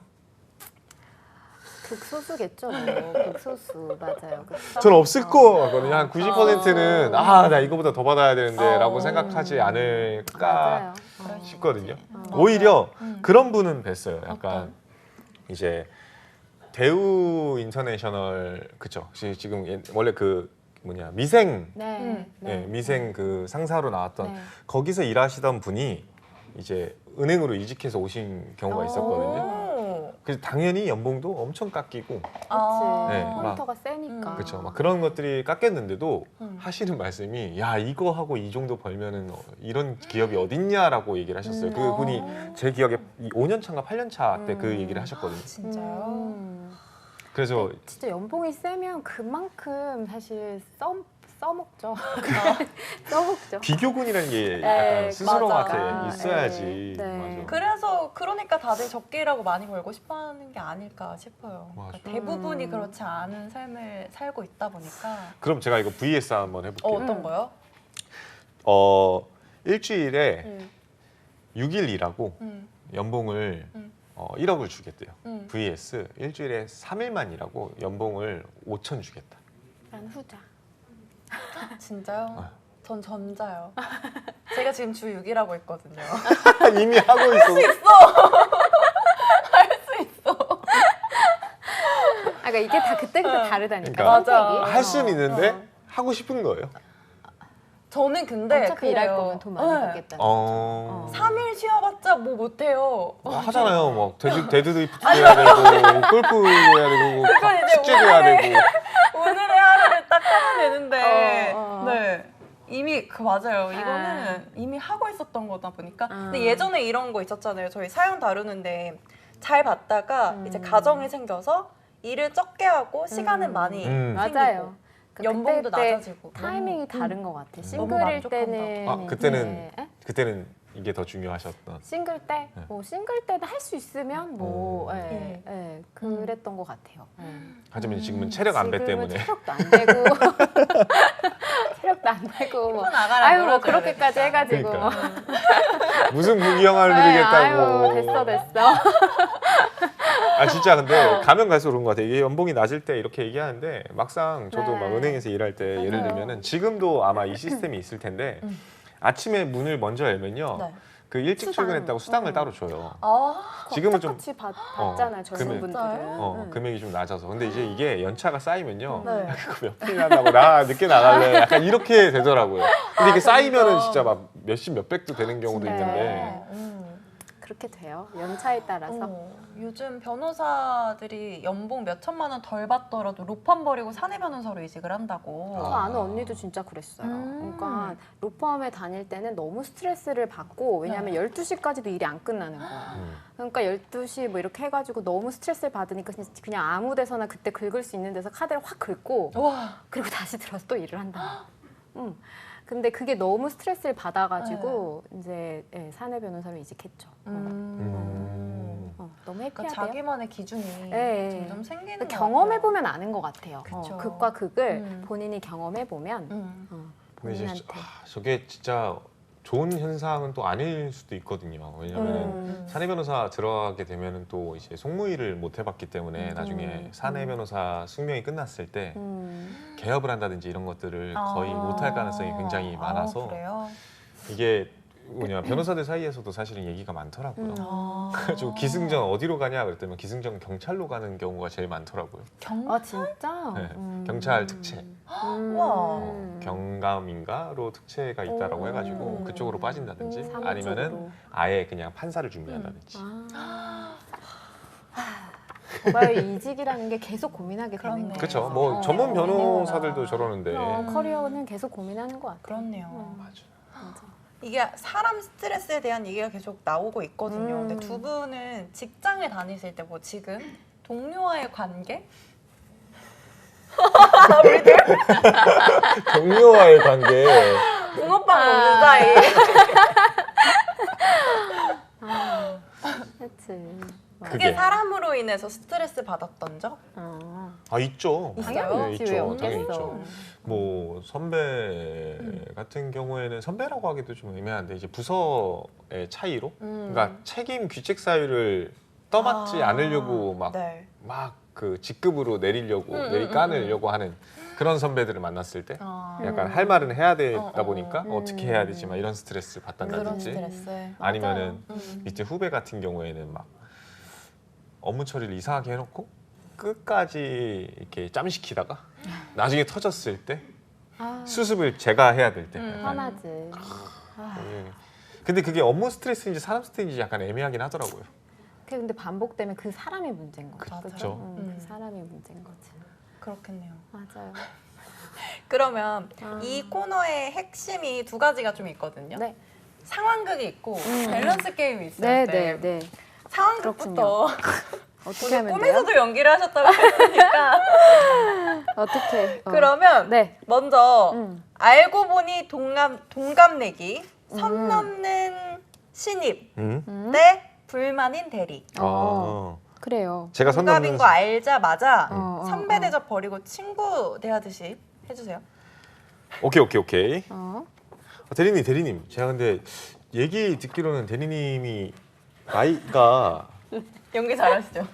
극소수겠죠. 뭐. 극소수 맞아요. 저는 없을 거 같거든요. 한 90%는 나 이거보다 더 받아야 되는데 라고 생각하지 않을까 맞아요. 싶거든요. 어. 오히려 음. 그런 분은 뵀어요. 약간 어떤? 이제 대우 인터내셔널 그쵸? 지금 원래 그 미생 네. 미생 그 상사로 나왔던 네. 거기서 일하시던 분이 이제 은행으로 이직해서 오신 경우가 있었거든요. 오. 그래서 당연히 연봉도 엄청 깎이고 아. 네, 컴퓨터가 세니까. 그렇죠. 막 그런 것들이 깎였는데도 음. 하시는 말씀이 야 이거 하고 이 정도 벌면은 이런 기업이 어딨냐라고 얘기를 하셨어요. 그분이 제 기억에 5년 차인가 8년 차 때 그 얘기를 하셨거든요. 진짜요? 그래서 진짜 연봉이 세면 그만큼 사실 써먹죠. 써먹죠. 비교군이라는 게 네, 약간 스스로한테 맞아. 있어야지. 네. 맞아. 그러니까 다들 적게 일하고 많이 벌고 싶어하는 게 아닐까 싶어요. 맞아. 그러니까 대부분이 그렇지 않은 삶을 살고 있다 보니까. 그럼 제가 이거 VS 한번 해볼게요. 어떤 거요? 일주일에 6일 일하고 음. 연봉을 음. 1억을 주겠대요. 음. vs 일주일에 3일만 일하고 연봉을 5천 주겠다. 난 후자. 진짜요? 아. 전 전자요. 제가 지금 주 6일하고 있거든요. 이미 하고 있어. 그러니까 이게 다 그때그때 다르다니까. 그러니까 맞아. 선택이. 할 수는 있는데 하고 싶은 거예요. 저는 근데 어차피 일할 그래요. 거면 돈 많이 네. 벌겠다. 3일 쉬어봤자 뭐 못해요. 하잖아요. 막 데드리프트도 해야 되고 골프 해야 되고 그건 이제 숙제도 해야 되고. 오늘의 하루를 딱 하면 되는데 어. 네. 이미 맞아요. 이거는 이미 하고 있었던 거다 보니까. 근데 예전에 이런 거 있었잖아요. 저희 사연 다루는데 잘 받다가 이제 가정이 생겨서 일을 적게 하고 시간은 많이 생기고 맞아요. 연봉도 그때 낮아지고 타이밍이 다른 것 같아. 너무 싱글일 만족한다. 때는 그때는 이제, 그때는 이게 더 중요하셨던. 싱글 때, 네. 뭐 싱글 때는 할 수 있으면 뭐, 예. 그랬던 것 같아요. 하지만 지금은 체력 안배 지금은 때문에. 체력도 안 되고, 체력도 안 되고, 뭐, 나가라 아유 뭐 놀아줘야 그렇게까지 되니까. 해가지고, 그러니까. 무슨 무기영화를 아유 누리겠다고. 됐어. 진짜 근데 가면 갈수록 그런 것 같아요. 이게 연봉이 낮을 때 이렇게 얘기하는데 막상 저도 네. 막 은행에서 일할 때 예를 맞아요. 들면은 지금도 아마 이 시스템이 있을 텐데 아침에 문을 먼저 열면요. 네. 그 일찍 수당. 출근했다고 수당을 따로 줘요. 아, 지금은 좀 같이 받잖아요 젊은 금액. 분들은. 금액이 좀 낮아서. 근데 이제 이게 연차가 쌓이면요. 네. 그거 몇 분이 한다고 나 늦게 나갈래. 약간 이렇게 되더라고요. 근데 이게 쌓이면은 진짜 막 몇십 몇백도 되는 경우도 네. 있는데. 그렇게 돼요. 연차에 따라서. 요즘 변호사들이 연봉 몇 천만 원 덜 받더라도 로펌 버리고 사내 변호사로 이직을 한다고. 저 아는 언니도 진짜 그랬어요. 그러니까 로펌에 다닐 때는 너무 스트레스를 받고 왜냐하면 12시까지도 일이 안 끝나는 거예요. 그러니까 12시 뭐 이렇게 해가지고 너무 스트레스를 받으니까 그냥 아무 데서나 그때 긁을 수 있는 데서 카드를 확 긁고 와. 그리고 다시 들어서 또 일을 한다. 근데 그게 너무 스트레스를 받아가지고 이제 사내 변호사로 이직했죠. 너무 그러니까 해피하대요. 자기만의 기준이 네. 점점 생기는 것 경험해 같아요. 보면 아는 것 같아요. 그쵸. 극과 극을 본인이 경험해 보면 근데 이제 본인한테. 저게 진짜 좋은 현상은 또 아닐 수도 있거든요. 왜냐하면 사내 변호사 들어가게 되면은 또 이제 송무일을 못 해봤기 때문에 나중에 사내 변호사 숙명이 끝났을 때 개업을 한다든지 이런 것들을 거의 못할 가능성이 굉장히 많아서 그래요? 이게 변호사들 사이에서도 사실은 얘기가 많더라고요. 그래가지고 기승전 어디로 가냐 그랬더니 기승전 경찰로 가는 경우가 제일 많더라고요. 아 진짜? 네, 경찰 특채. 와. 경감인가로 특채가 있다라고 해가지고 그쪽으로 빠진다든지 사무 아니면은 쪽으로. 아예 그냥 판사를 준비한다든지. 모바일 이직이라는 게 계속 고민하게 되는 그렇네. 거예요. 그렇죠. 뭐 어, 전문 고민해보라. 변호사들도 저러는데. 커리어는 계속 고민하는 것 같아요. 그렇네요. 맞아. 맞아. 이게 사람 스트레스에 대한 얘기가 계속 나오고 있거든요. 근데 음. 두 분은 직장에 다니실 때 뭐 지금 동료와의 관계? 동료와의 관계. 붕어빵 먹는 사이. 그렇지. 그게 그게. 사람으로 인해서 스트레스 받았던 적? 아 있죠. 있어요? 네, 있지, 왜 있죠. 당연히 없겠어. 있죠. 뭐 선배 같은 경우에는 선배라고 하기도 좀 애매한데 이제 부서의 차이로, 그러니까 책임 귀책 사유를 떠맡지 않으려고 막 네. 그 직급으로 내리려고 내리까느려고 하는 그런 선배들을 만났을 때 아, 약간 할 말은 해야 되다 어, 어. 보니까 어떻게 해야 되지 막 이런 스트레스를 그런 받단다든지 스트레스. 아니면은 맞아요. 밑에 후배 같은 경우에는 막 업무 처리를 이상하게 해놓고 끝까지 이렇게 짬시키다가 나중에 터졌을 때 수습을 제가 해야 될 때. 화나지. 예. 근데 그게 업무 스트레스인지 사람 스트레스인지 약간 애매하긴 하더라고요. 근데 반복되면 그 사람이 문제인 거죠. 맞아요. 그쵸. 그 사람이 문제인 거지. 그렇겠네요. 맞아요. 그러면 이 코너의 핵심이 두 가지가 좀 있거든요. 네. 상황극이 있고 밸런스 게임이 있어요. 네, 네, 네. 상황극부터 어떻게 하면 돼요? 꿈에서도 연기를 하셨다고 했으니까 어떻게? 그러면 네. 먼저 음. 알고 보니 동갑내기 선 넘는 신입 대 불만인 대리. 그래요. 제가 선 넘는 동갑인 거 알자마자 어, 선배 어. 대접 버리고 친구 대하듯이 해주세요. 오케이. 어. 대리님 제가 근데 얘기 듣기로는 대리님이 나이가 연기 잘하시죠?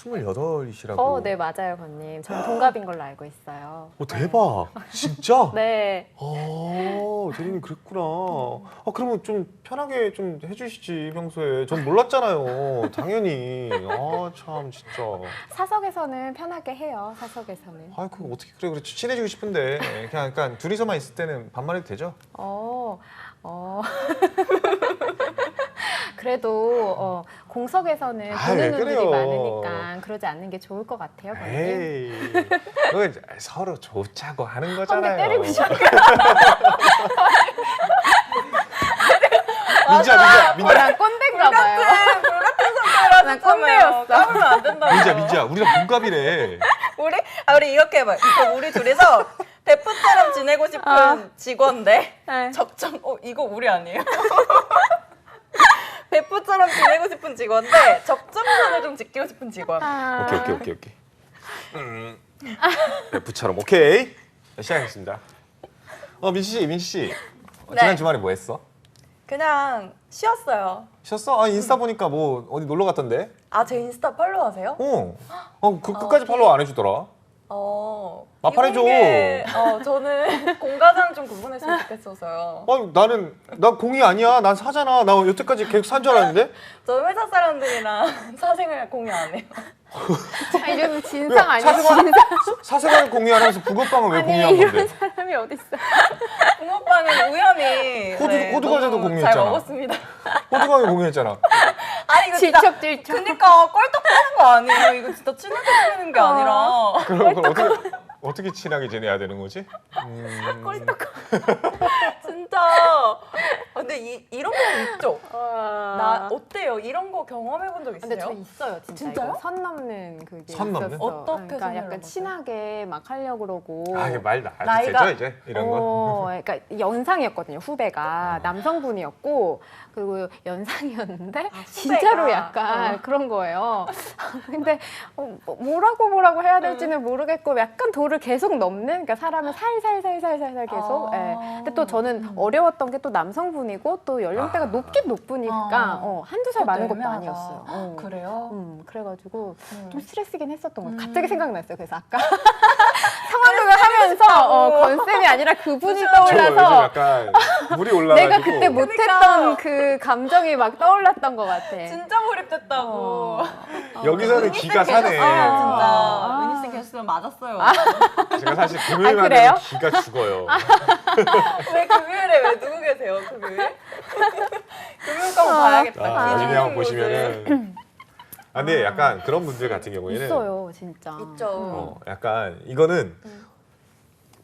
28이시라고. 네 맞아요, 건님. 저는 동갑인 걸로 알고 있어요. 대박. 진짜? 네. 대리님 그랬구나. 그러면 좀 편하게 좀 해주시지 평소에. 전 몰랐잖아요. 당연히. 참 진짜. 사석에서는 편하게 해요. 사석에서는. 그거 어떻게 그래 친해지고 싶은데 그냥 약간 둘이서만 있을 때는 반말해도 되죠? 그래도 공석에서는 아, 보는 왜 눈들이 그래요? 많으니까 그러지 않는 게 좋을 것 같아요, 건님. 에이, 그거 서로 좋자고 하는 거잖아요. 때리고 싶어. 민지야. 난 꼰대인가 봐요. 불같은 선배라 난 꼰대였어. 까불면 안 된다고. 민지야, 우리랑 동갑이래. 우리 이렇게 해봐요. 우리 둘이서 베프처럼 지내고 싶은 직원 대 네. 적정. 이거 우리 아니에요? 베프처럼 지내고 싶은 직원 대 적정선을 좀 지키고 싶은 직원. 오케이. F처럼 오케이. 시작하겠습니다. 민지 씨. 지난 주말에 뭐 했어? 그냥 쉬었어요. 쉬었어? 인스타 보니까 뭐 어디 놀러 갔던데? 제 인스타 팔로우하세요? 끝까지 팔로우 안 해주더라. 마팔해줘. 저는 공과장 좀 구분했으면 좋겠어서요. 난 공이 아니야. 난 사잖아. 나 여태까지 계속 산 줄 알았는데. 저 회사 사람들이랑 사생활 공유 안 해요. 이러면 진상 아니야? 사생활 공유 안 하면서 붕어빵은 왜 공유한 이런 건데? 사람이 어딨어? 붕어빵은 우연히 호두 과자도 너무 공유했잖아. 잘 먹었습니다. 호두광이 공유했잖아. 아니 이거 진짜 질척질척. 그니까 껄떡하는 거 아니에요. 이거 진짜 친하게 지내는 게 아니라 그럼 어떻게 친하게 지내야 되는 거지? 껄떡. 진짜. 근데 이런 거 있죠? 나 어때요? 이런 거 경험해 본 적 있어요? 근데 저 있어요, 진짜. 진짜요? 이거 선 넘는 그게 선 넘는? 있었어. 어떻게 그러니까 선을 약간 넘었어요? 친하게 막 하려고 그러고. 이게 말 나도 나이가- 되죠 이제 이런 거. 그러니까 연상이었거든요, 후배가. 남성분이었고, 그리고 연상이었는데, 진짜로 약간 그런 거예요. 근데 뭐라고 해야 될지는 모르겠고, 약간 도를 계속 넘는, 그러니까 사람을 살살살살살살 계속. 예. 근데 또 저는 어려웠던 게 또 남성분이고, 또 연령대가 높긴 높으니까, 한두 살 많은 것도 애매하다. 아니었어요. 그래요? 그래가지고 좀 스트레스긴 했었던 것 같아요. 갑자기 생각났어요. 그래서 아까 상황극을 하면서 건쌤이 아니라 그분이 저 요즘 떠올라서 약간 물이 올라가지고. 내가 그때 못했던 그 감정이 막 떠올랐던 것 같아. 진짜 몰입됐다고. 여기서는 기가 사네. 진짜 은희 씨 계셨으면 맞았어요. 제가 사실 금요일만 그래요? 되면 기가 죽어요. 왜 금요일에 왜 누구 계세요? 금요일? 금요일 거면 봐야겠다. 나중에 한번 보시면은 근데 약간 그런 분들 같은 경우에는 있어요, 진짜. 있죠. 약간 이거는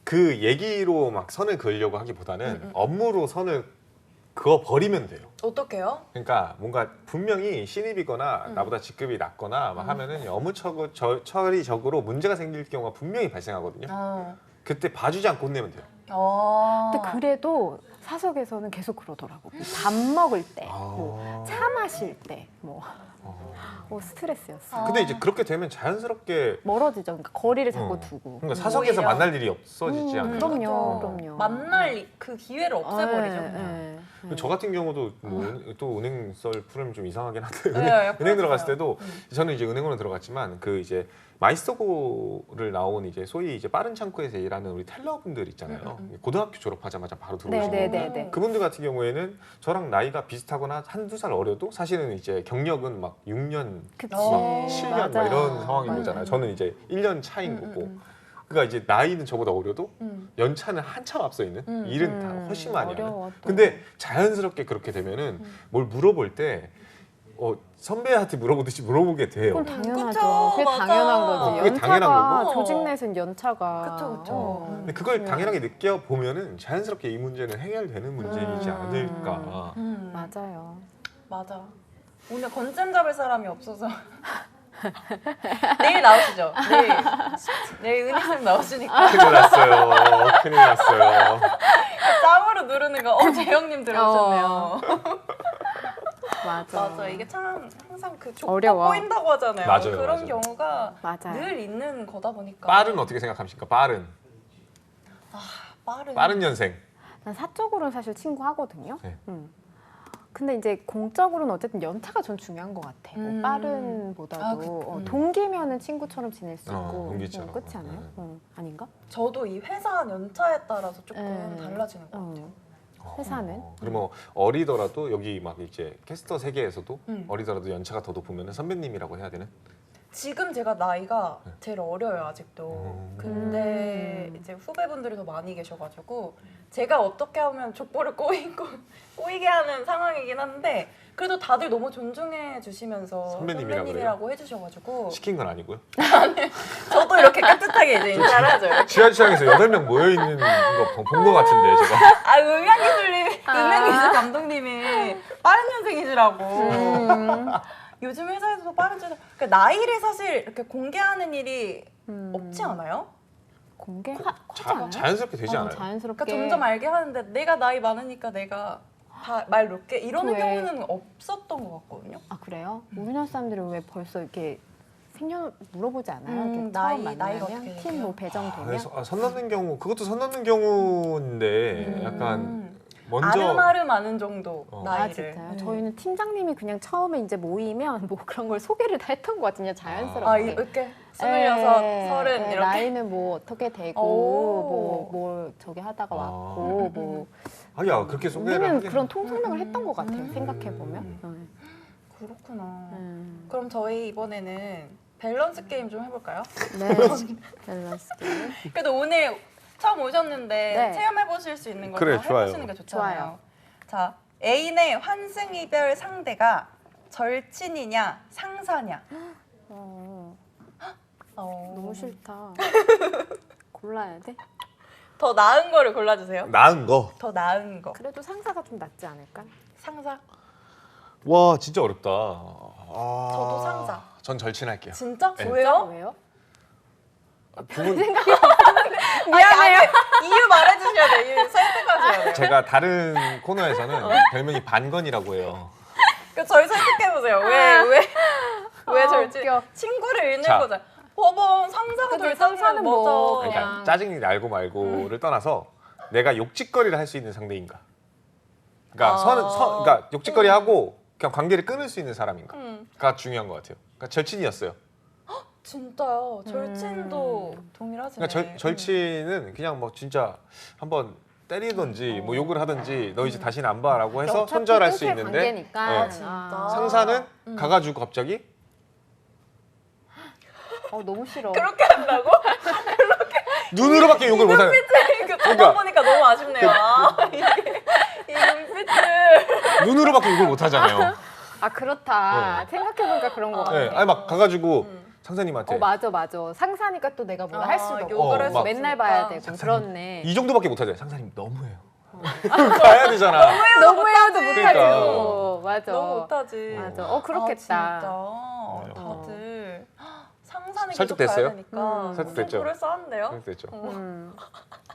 그 얘기로 막 선을 그으려고 하기보다는 업무로 선을 그어 버리면 돼요. 어떻게요? 그러니까 뭔가 분명히 신입이거나 나보다 직급이 낮거나 막 하면은 업무 처리적으로 문제가 생길 경우가 분명히 발생하거든요. 그때 봐주지 않고 혼내면 돼요. 근데 그래도 사석에서는 계속 그러더라고. 밥 먹을 때, 차 마실 때, 스트레스였어. 근데 이제 그렇게 되면 자연스럽게 멀어지죠. 그러니까 거리를 자꾸 두고. 그러니까 사석에서 오히려. 만날 일이 없어지지 않나요? 그럼요. 만날 그 기회를 없애버리죠. 네, 그냥. 네. 저 같은 경우도 또 은행 썰 풀으면 좀 이상하긴 한데 네, 은행 들어갔을 풀어주세요. 때도 저는 이제 은행으로 들어갔지만 그 이제 마이스터고를 나온 이제 소위 이제 빠른 창구에서 일하는 우리 텔러분들 있잖아요. 고등학교 졸업하자마자 바로 들어오시는 네네네. 그분들 같은 경우에는 저랑 나이가 비슷하거나 한두 살 어려도 사실은 이제 경력은 막 6년, 그치. 막 7년 막 맞아요. 이런 상황인 맞아요. 거잖아요. 저는 이제 1년 차인 거고. 그러니까 이제 나이는 저보다 어려도 연차는 한참 앞서 있는 일은 다 훨씬 많이 하는. 어려워, 또. 근데 자연스럽게 그렇게 되면은 뭘 물어볼 때 선배한테 물어보듯이 물어보게 돼요. 그건 당연하죠. 그쵸, 그게 맞아. 당연한 거지. 그게 당연한 연차가 거고. 조직 내에서는 연차가. 그쵸. 근데 그걸 당연하게 느껴보면은 자연스럽게 이 문제는 해결되는 문제이지 않을까. 맞아요. 맞아. 오늘 건잼 잡을 사람이 없어서 내일 나오시죠? 내일 은희쌤 나오시니까 큰일 났어요. 큰일 났어요. 짬으로 누르는 거. 재영님 들어오셨네요. 맞아. 이게 참 항상 그 어려워. 족보 꼬인다고 하잖아요. 맞아요, 그런 맞아요. 경우가 맞아요. 늘 있는 거다 보니까. 빠른 어떻게 생각하십니까? 빠른 년생. 난 사적으로는 사실 친구 하거든요. 네. 근데 이제 공적으로는 어쨌든 연차가 전 중요한 것 같아. 뭐 빠른보다도 아, 동기면은 친구처럼 지낼 수 있고. 동기처럼. 그렇지 않아요? 아닌가? 저도 이 회사 연차에 따라서 조금 네. 달라지는 것 같아요. 회사는? 그러면 어리더라도 여기 막 이제 캐스터 세계에서도 어리더라도 연차가 더 높으면 선배님이라고 해야 되는? 지금 제가 나이가 제일 어려요 아직도. 근데 이제 후배분들이 더 많이 계셔가지고 제가 어떻게 하면 족보를 꼬이게 하는 상황이긴 한데 그래도 다들 너무 존중해 주시면서 선배님이라고 해주셔가지고 시킨 건 아니고요. 저도 이렇게 깍듯하게 이제 인사를 하죠. 지하철장에서 8명 모여있는 거 본 거 같은데 제가. 음향기술 감독님이 빠른 년생이시라고. 요즘 회사에서도 빠른 년생. 그러니까 나이를 사실 이렇게 공개하는 일이 없지 않아요? 공개하지 않아요? 자연스럽게 되지 않아요? 자연스럽게. 그러니까 점점 알게 하는데 내가 나이 많으니까 내가 다 말 놓게 이러는 왜? 경우는 없었던 것 같거든요. 아 그래요? 우리나라 사람들은 왜 벌써 이렇게 생년 물어보지 않아요? 이렇게 나이가 처음 만나면 어떻게 팀 뭐 배정되면? 그래서 선 넘는 경우 그것도 선 넘는 경우인데 약간 먼저 아름아름 아는 정도 아 나이를. 진짜요? 저희는 팀장님이 그냥 처음에 이제 모이면 뭐 그런 걸 소개를 다 했던 것 같은요. 자연스럽게. 이렇게 26, 예, 30 예, 이렇게. 나이는 뭐 어떻게 되고 뭘 저기 하다가 왔고 뭐 야 그렇게 소개를 우리는 하긴 그런 통성명을 했던 것 같아요. 생각해 보면. 그렇구나. 그럼 저희 이번에는 밸런스 게임 좀 해볼까요? 네. 밸런스 게임. 그래도 오늘 처음 오셨는데 네. 체험해 보실 수 있는 걸 그래, 좋아요. 해보시는 게 좋잖아요. 좋아요. 자, 애인의 환승 이별 상대가 절친이냐 상사냐. 너무 싫다. 골라야 돼? 더 나은 거를 골라주세요. 나은 거. 더 나은 거. 그래도 상사가 좀 낫지 않을까? 상사. 와 진짜 어렵다. 저도 상사. 전 절친할게요. 진짜? 네. 왜요? 왜요? 미안해요. 이유 말해주셔야 돼. 이유 설득하셔야 돼요. 제가 다른 코너에서는 별명이 반건이라고 해요. 저희 설득해보세요. 왜 절친? 웃겨. 친구를 잃는 자. 거잖아. 법원 상사가 근데 절친이면 상사는 뭐 뭐죠? 그냥- 그러니까 짜증이 날고 말고를 떠나서 내가 욕짓거리를 할 수 있는 상대인가. 그러니까 그러니까 욕짓거리 하고 그냥 관계를 끊을 수 있는 사람인가가 중요한 것 같아요. 그러니까 절친이었어요. 진짜요? 절친도 동일하시네. 그러니까 절친은 그냥 뭐 진짜 한번 때리든지 뭐 욕을 하든지 너 이제 다시는 안 봐라고 해서 어차피 손절할 수 끊길 있는데 관계니까. 네. 진짜. 상사는 가가지고 갑자기 너무 싫어. 그렇게 한다고? 눈으로밖에 욕을 못하는. 그러니까 보니까 너무 아쉽네요. 이 눈빛을. 눈으로밖에 욕을 못하잖아요. 아 그렇다. 생각해보니까 그런 거 같아. 네, 아니 막 가가지고 상사님한테 맞아. 상사니까 또 내가 뭘 할 수도 없고 요거를 막 맨날 봐야 되고 상사님, 그렇네. 이 정도밖에 못하잖아요. 상사님 너무해요. 가야 되잖아. 너무 해도 그러니까. 못하지. 맞아. 너무 못하지. 맞아. 그렇겠다. 아, 진짜. 다들 상사는 계속 설득됐어요? 가야 되니까 설득됐죠? 그럴싸한데요? 그랬죠. 음.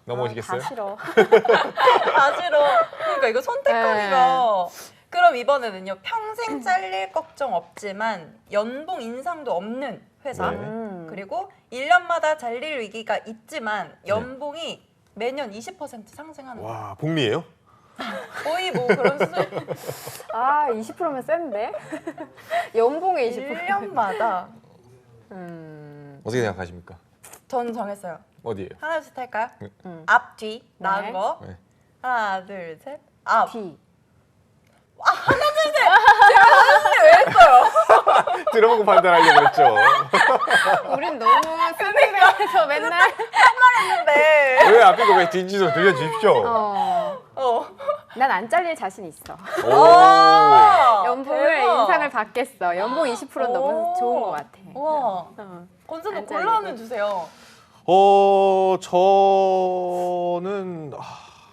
넘어오시겠어요? 다 싫어. 다 싫어. 그러니까 이거 선택하기가. 그럼 이번에는요. 평생 잘릴 걱정 없지만 연봉 인상도 없는 회사. 네. 그리고 1년마다 잘릴 위기가 있지만 연봉이 매년 20% 상승하는 거예요. 와 복리예요? 거의 뭐 그런 수준. 20%면 센데? 연봉의 20%. 1년마다. 어떻게 생각하십니까? 전 정했어요. 어디예요? 하나씩 할까요? 음. 앞, 뒤, 나은 네. 거. 네. 하나, 둘, 셋. 앞. D. 들어보고 판단하려고 했죠. 우린 너무 스피드에서 맨날 했는데. 왜 앞이고 왜 뒤인지도 들려주십시오. 난 안 잘릴 자신 있어. 오. 연봉을 대박. 인상을 받겠어. 연봉 20%는 너무 좋은 것 같아. 와. 어. 권순도 안 곤란해 잘리고. 주세요. 저는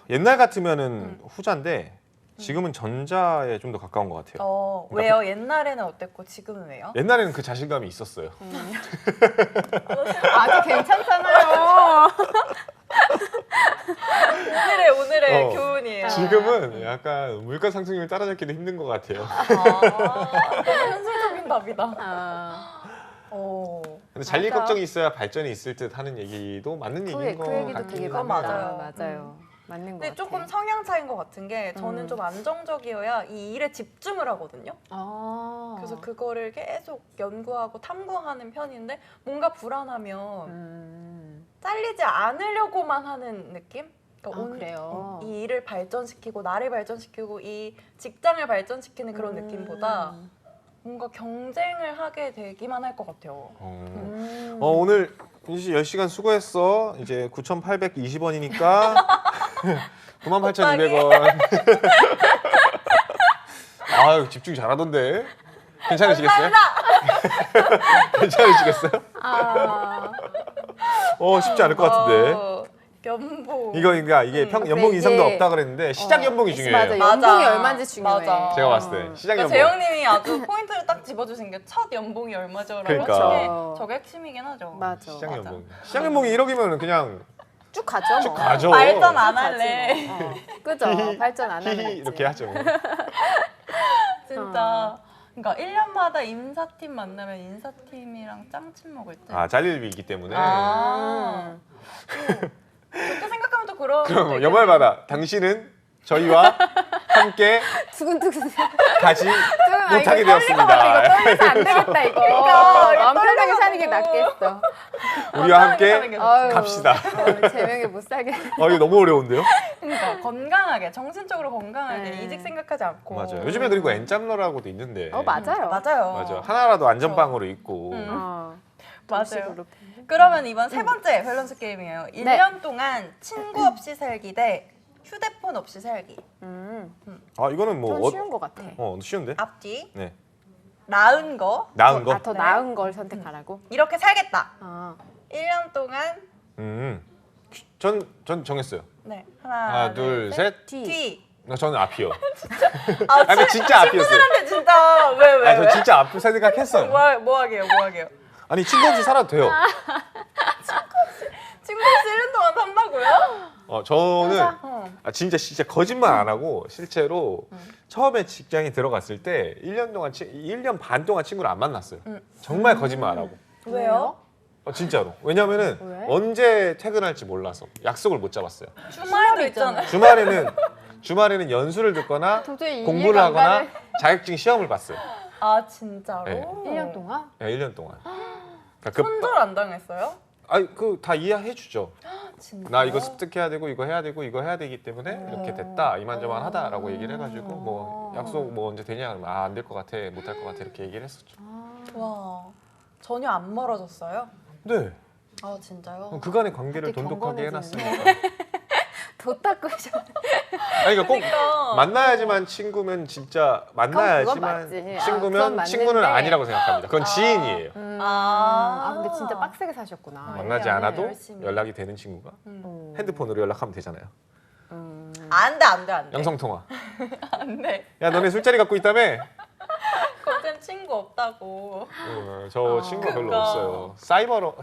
옛날 같으면은 후자인데 지금은 전자에 좀 더 가까운 것 같아요. 왜요? 옛날에는 어땠고 지금은 왜요? 옛날에는 그 자신감이 있었어요. 아주 괜찮잖아요. 오늘의 어. 교훈이에요. 지금은 약간 물가 상승률 따라잡기도 힘든 것 같아요. 너무 현실적인 답이다. 근데 잘릴 맞아. 걱정이 있어야 발전이 있을 듯 하는 얘기도 맞는 얘기인 것 그 얘기도 같긴 되게 그건 맞다. 맞아요. 맞아요. 맞는 것 근데 같아. 조금 성향 차이인 것 같은 게 저는 좀 안정적이어야 이 일에 집중을 하거든요. 그래서 그거를 계속 연구하고 탐구하는 편인데 뭔가 불안하면 잘리지 않으려고만 하는 느낌? 그러니까 그래요. 이 일을 발전시키고 나를 발전시키고 이 직장을 발전시키는 그런 느낌보다 뭔가 경쟁을 하게 되기만 할 것 같아요. 오늘 민지 씨 10시간 수고했어. 이제 9,820원이니까 98,200원. 아유 집중 잘하던데. 괜찮으시겠어요? 괜찮으시겠어요? 쉽지 않을 것 같은데. 연봉. 그러니까 이게 연봉 이게- 인상도 없다 그랬는데 시작 연봉이 중요해요. 맞아. 연봉이 얼마인지 중요해. 맞아. 제가 봤을 때 시작 연봉. 재영님이 아주 포인트를 딱 집어주신 게 첫 연봉이 얼마죠라고 그러니까. 하신 게 저게 핵심이긴 하죠. 맞아. 시작 맞아. 연봉. 시작 연봉이 1억이면 그냥 쭉 가죠. 쭉 뭐. 가죠. 발전 안 쭉 가지 할래. 뭐. 그죠. 발전 안 하는 히히 거지. 이렇게 하죠. 진짜. 그러니까 1년마다 인사팀 만나면 인사팀이랑 짱친 먹을 때. 잘릴 위기 때문에. 그렇게 생각하면 또 그런. 그럼 연말마다 당신은 저희와 함께 두근두근. 가지 이거 못하게 이거 되었습니다. 떨려서 안 되겠다 이거. 마음 편하게 사는 게 낫겠어. 우리와 함께 사는 게 아유, 갑시다. 제명에 못 살게. 이거 너무 어려운데요? 그러니까 건강하게 정신적으로 건강하게 네. 이직 생각하지 않고. 맞아요. 요즘에 그리고 N잡러라고도 있는데. 맞아요. 맞아요. 맞아. 하나라도 안전빵으로 있고. 맞아요. 정식으로. 그러면 이번 세 번째 밸런스 게임이에요. 1년 동안 친구 없이 살기 대 휴대폰 없이 살기. 이거는 뭐 좀 쉬운 것 같아. 쉬운데? 앞뒤. 네. 나은 거. 나은 거. 더 네. 나은 걸 선택하라고. 이렇게 살겠다. 1년 1년 동안. 전 정했어요. 네. 하나, 둘, 셋. 뒤. 저는 앞이요. 아, 진짜 앞이었어요. 친구들한테 진짜 왜? 저 진짜 앞 생각했어요. 뭐 하게요? 아니 친구 없이 살아도 돼요. 친구 없이 1년 동안 산다고요? 저는 진짜 거짓말 안 하고 실제로 처음에 직장에 들어갔을 때 1년 반 동안 친구를 안 만났어요. 정말 거짓말 안 하고. 왜요? 진짜로. 왜냐면은 왜? 언제 퇴근할지 몰라서 약속을 못 잡았어요. 주말도 있잖아요. 주말에는 연수를 듣거나 도저히 공부를 이해가 안 하거나 가네. 자격증 시험을 봤어요. 아 진짜로? 네. 1년 동안? 네, 1년 동안. 그러니까 손절 안 당했어요? 다 이해해 주죠. 진짜. 나 이거 습득해야 되고 이거 해야 되고 이거 해야 되기 때문에 이렇게 됐다 이만저만하다라고 얘기를 해가지고 뭐 약속 뭐 언제 되냐 그러면 안 될 것 같아 못 할 것 같아 이렇게 얘기를 했었죠. 와 전혀 안 멀어졌어요? 네. 아 진짜요? 그간의 관계를 되게 돈독하게 경건해지네. 해놨으니까. 도 닦으셔. 아니 그러니까 꼭 그러니까. 만나야지만 친구면 진짜 만나야지만 맞지. 아, 친구면 그건 친구는 맞는데. 아니라고 생각합니다. 그건 지인이에요. 근데 진짜 빡세게 사셨구나. 만나지 네, 않아도 열심히. 연락이 되는 친구가 핸드폰으로 연락하면 되잖아요. 안 돼. 영상 통화. 안 돼. 야 너네 술자리 갖고 있다며? 그땐 친구 없다고. 저 친구가 별로 그러니까. 없어요. 사이버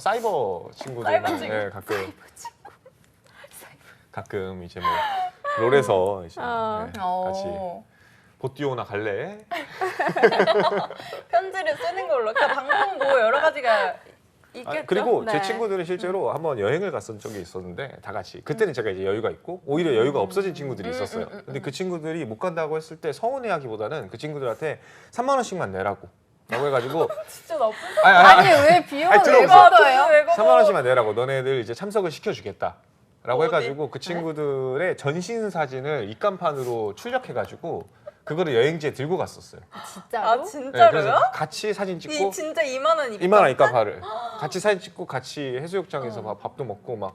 친구들 사이버 친구. 네, 가끔 이제 뭐 롤에서 이제 어. 네, 같이 보띠오나 갈래? 편지를 쓰는 걸로. 그러니까 방송 뭐 여러 가지가 있겠죠. 그리고 제 네. 친구들은 실제로 한번 여행을 갔던 적이 있었는데 다 같이 그때는 제가 이제 여유가 있고 오히려 여유가 없어진 친구들이 있었어요. 근데 그 친구들이 못 간다고 했을 때 서운해하기보다는 그 친구들한테 3만 원씩만 내라고 라고 해가지고 진짜 나쁜 아니 왜 비용을 들어보세요. 왜 걷어요? 왜 3만 원씩만 내라고 너네들 이제 참석을 시켜주겠다. 라고 어디? 해가지고 그 친구들의 전신 사진을 입간판으로 출력해가지고 그거를 여행지에 들고 갔었어요. 진짜로? 아 네, 진짜로요? 그래서 같이 사진 찍고 진짜 2만 원 2만 원 입간판을 같이 사진 찍고 같이 해수욕장에서 밥도 먹고 막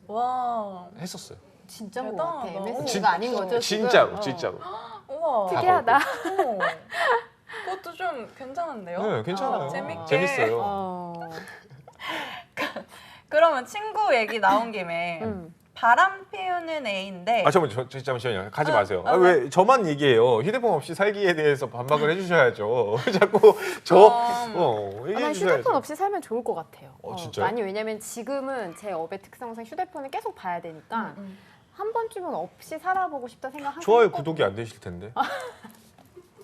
와. 했었어요. 진짜인 것 같아. 대단하다. MSG가 아닌 거죠? 지금? 진짜로 어. 진짜로. 우와. 특이하다. 어. 그것도 좀 괜찮은데요? 네, 괜찮아요. 재밌게. 재밌어요. 어. 그러면 친구 얘기 나온 김에 바람 피우는 애인데 아 잠시만요. 가지 마세요. 왜 저만 얘기해요? 휴대폰 없이 살기에 대해서 반박을 해주셔야죠. 자꾸 얘기해 난 주셔야죠. 휴대폰 없이 살면 좋을 것 같아요. 진짜요? 아니 왜냐면 지금은 제 업의 특성상 휴대폰을 계속 봐야 되니까 한 번쯤은 없이 살아보고 싶다 생각 항상 좋아요 했거든요. 구독이 안 되실 텐데.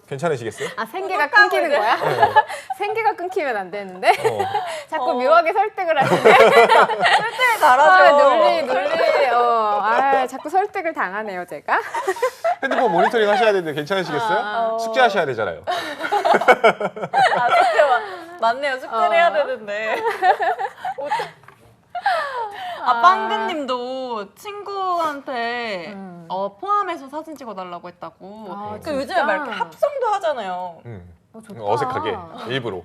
괜찮으시겠어요? 아 생계가 끊기는 거야? 네. 생계가 끊기면 안 되는데 어. 자꾸 묘하게 설득을 하시네. 설득을 잘하죠. 논리. 자꾸 설득을 당하네요 제가. 핸드폰 모니터링 하셔야 되는데 괜찮으시겠어요? 숙제하셔야 되잖아요. 아 숙제 맞네요. 숙제를 해야 되는데. 빵근님도 친구한테 포함해서 사진 찍어달라고 했다고. 아, 그 진짜? 요즘에 막 이렇게 합성도 하잖아요. 좋다. 어색하게 일부러.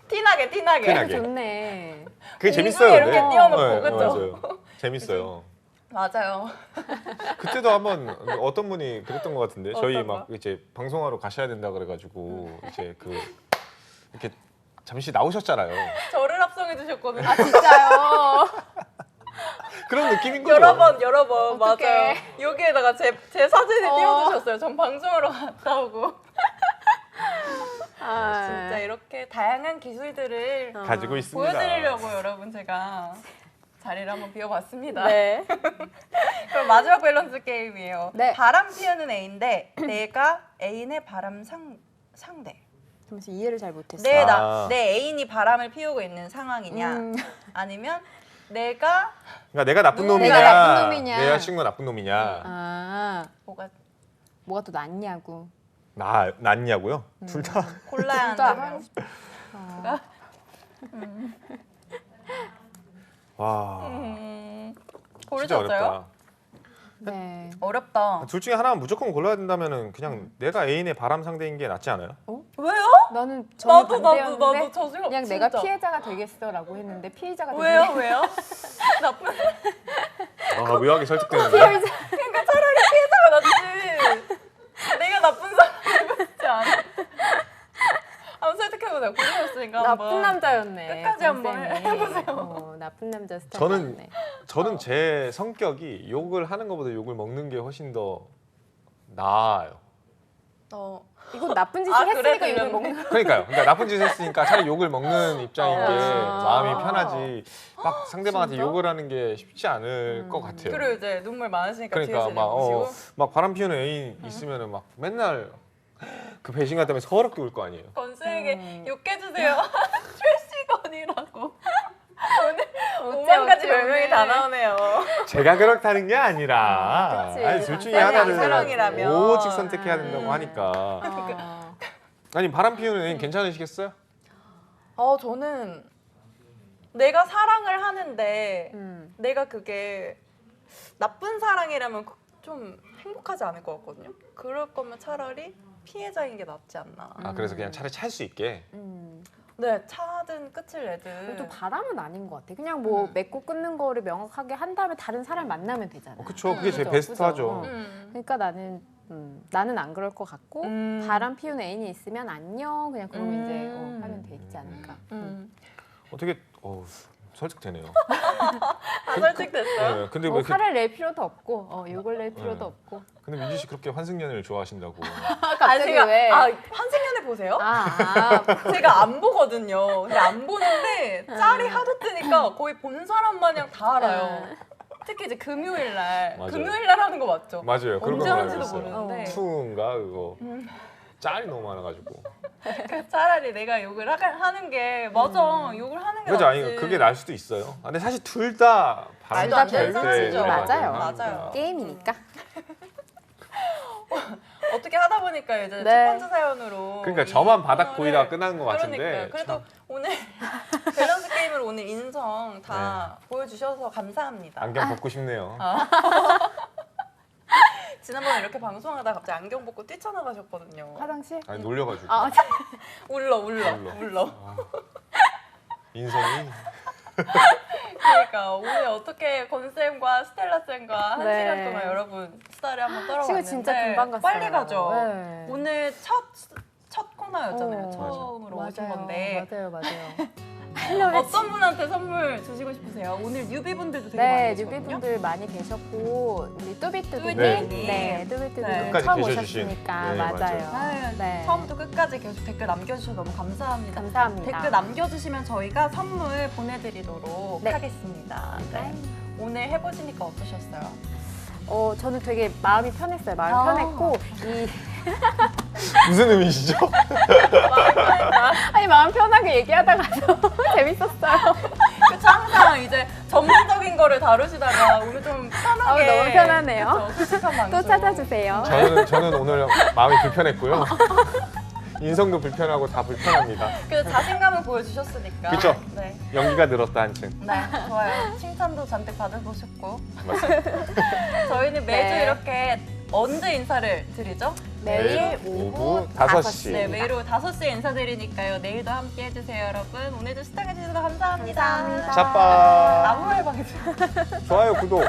티나게. 티나게. 좋네. 그게 공중에 재밌어요. 이렇게 근데. 띄워놓고, 그죠? 맞아요. 재밌어요. 맞아요. 그때도 한번 어떤 분이 그랬던 것 같은데 저희 어떤 막 이제 방송하러 가셔야 된다 그래가지고 이제 이렇게 잠시 나오셨잖아요. 저를 합성해 주셨거든요. 아 진짜요? 그런 느낌인 거죠. 여러 번 어떡해. 맞아요. 여기에다가 제 사진을 띄워주셨어요. 전 방송으로 갔다 오고. 진짜 이렇게 다양한 기술들을 가지고 있습니다. 보여드리려고 여러분 제가 자리를 한번 비워봤습니다. 네. 그럼 마지막 밸런스 게임이에요. 네. 바람 피우는 애인데 내가 애인의 바람 상대. 잠시 이해를 잘 못했어요. 내 애인이 바람을 피우고 있는 상황이냐 아니면 내가 그러니까 내가 나쁜 놈이냐, 내가 나쁜 놈이냐. 내 여자친구가 나쁜 놈이냐, 아 뭐가 또 낫냐고. 낫냐고요? 둘 다. 골라야 둘다 한다면. 와, 진짜 고르셨어요? 어렵다. 네. 어렵다. 둘 중에 하나는 무조건 골라야 된다면은 그냥 내가 애인의 바람 상대인 게 낫지 않아요? 왜요? 나는 전혀 나도 반대였는데 저 지금 그냥 진짜. 내가 피해자가 되겠어라고 했는데 피해자가 왜요? 나쁜 묘하게 설득되는데. 그러니까 차라리 피해자가 낫지. 내가 나쁜 사람이 낫지 않아. 한번 설득해보세요. 고민했으니까 나쁜 남자였네. 끝까지 한번 선생님이. 해보세요. 나쁜 남자 스타일이었네. 저는 제 성격이 욕을 하는 것보다 욕을 먹는 게 훨씬 더 나아요. 이건 나쁜 짓을 아, 그래? 했으니까 욕을 먹는 거야. 그러니까 나쁜 짓 했으니까 차라리 욕을 먹는 입장인 게 아. 마음이 편하지. 막 상대방한테 진짜? 욕을 하는 게 쉽지 않을 것 같아요. 그리고 이제 눈물 많으시니까 그러니까 뒤에서 막, 보시고 막 바람 피우는 애인 있으면은 막 맨날 그 배신감 때문에 서럽게 울 거 아니에요. 건수에게 욕해주세요. 출시건이라고. 오늘 어째, 5만 가지 어째, 별명이 오늘. 다 나오네요. 제가 그렇다는 게 아니라 그치. 아니, 둘 중에 남편이 하나를 이상형이라면. 오직 선택해야 된다고 하니까. 어. 아니 바람 피우는 애인 괜찮으시겠어요? 저는 내가 사랑을 하는데 음. 내가 그게 나쁜 사랑이라면 좀 행복하지 않을 것 같거든요. 그럴 거면 차라리 피해자인 게 낫지 않나. 그래서 그냥 차라리 찰 수 있게. 네, 차든 끝을 내든. 또 바람은 아닌 것 같아. 그냥 뭐 맺고 끊는 거를 명확하게 한 다음에 다른 사람 만나면 되잖아. 그쵸. 그게 제일 그죠? 베스트하죠. 그죠? 그러니까 나는 안 그럴 것 같고 바람 피우는 애인이 있으면 안녕 그냥 그러면 이제 하면 되지 않을까. 어떻게 설득되네요. 설득됐어요? 네, 근데 왜 이렇게 화를 낼 필요도 없고 욕을 낼 필요도 없고. 근데 민지 씨 그렇게 환승연애를 좋아하신다고. 갑자기 왜? 환승연애 보세요? 아, 제가 안 보거든요. 근데 안 보는데 짤이 하도 뜨니까 거의 본 사람 마냥 다 알아요. 특히 이제 금요일 날. 맞아요. 금요일 날 하는 거 맞죠? 맞아요. 그런 언제 거 하는지도 알고 있어요. 모르는데. 투인가 그거. 짤이 너무 많아가지고. 차라리 내가 욕을 하는 게 맞아. 욕을 하는 게 그죠? 낫지. 아니 그게 날 수도 있어요. 근데 사실 둘 다 말도 바람 안 되는 잘 상황이죠. 때 맞아요. 맞아요. 게임이니까. 어떻게 하다 보니까 이제 네. 첫 번째 사연으로 그러니까 이 저만 바닥 코너를- 보이다가 끝나는 것 같은데. 그러니까요. 그래도 참, 오늘 밸런스 게임을 오늘 인성 다 보여주셔서 감사합니다. 안경 벗고 싶네요. 지난번에 이렇게 방송하다 갑자기 안경 벗고 뛰쳐나가셨거든요. 화장실? 아니 놀려가지고. 아, 울러. 인성이. 그러니까 오늘 어떻게 건쌤과 스텔라쌤과 한 네. 시간 동안 여러분 수다를 한번 떨어봤는데 시간 진짜 금방 갔어요. 빨리 가죠. 네. 오늘 첫 코너였잖아요. 처음으로 오신 건데 맞아요. 어떤 분한테 선물 주시고 싶으세요? 오늘 뉴비분들도 되게 많이 네, 계시거든요. 뉴비분들 많이 계셨고 우리 뚜비뚜비님, 네. 뚜비뚜비님 끝까지 처음 계셔주신. 오셨으니까 네, 맞아요. 아유, 네. 처음부터 끝까지 계속 댓글 남겨주셔서 너무 감사합니다. 감사합니다. 댓글 남겨주시면 저희가 선물 보내드리도록 네. 하겠습니다. 네. 오늘 해보시니까 어떠셨어요? 저는 되게 마음이 편했어요. 마음이 편했고 무슨 의미시죠? 아니 마음 편하게 얘기하다가도 재밌었어요. 그쵸, 항상 이제 전문적인 거를 다루시다가 오늘 좀 편하게. 너무 편하네요. 그쵸, 솔직한 방송. 또 찾아주세요. 저는 오늘 마음이 불편했고요. 인성도 불편하고 다 불편합니다. 그래서 자신감을 보여주셨으니까. 그쵸? 네. 연기가 늘었다 한층. 네, 좋아요. 칭찬도 잔뜩 받아보셨고. 맞습니다. 저희는 매주 네. 이렇게 언제 인사를 드리죠? 내일 오후 5시. 네, 매일 오후 5시에 인사드리니까요. 내일도 함께 해주세요, 여러분. 오늘도 시청해주셔서 감사합니다. 감사합니다. 짜빠. 아무 말 방해주세요. 좋아요, 구독.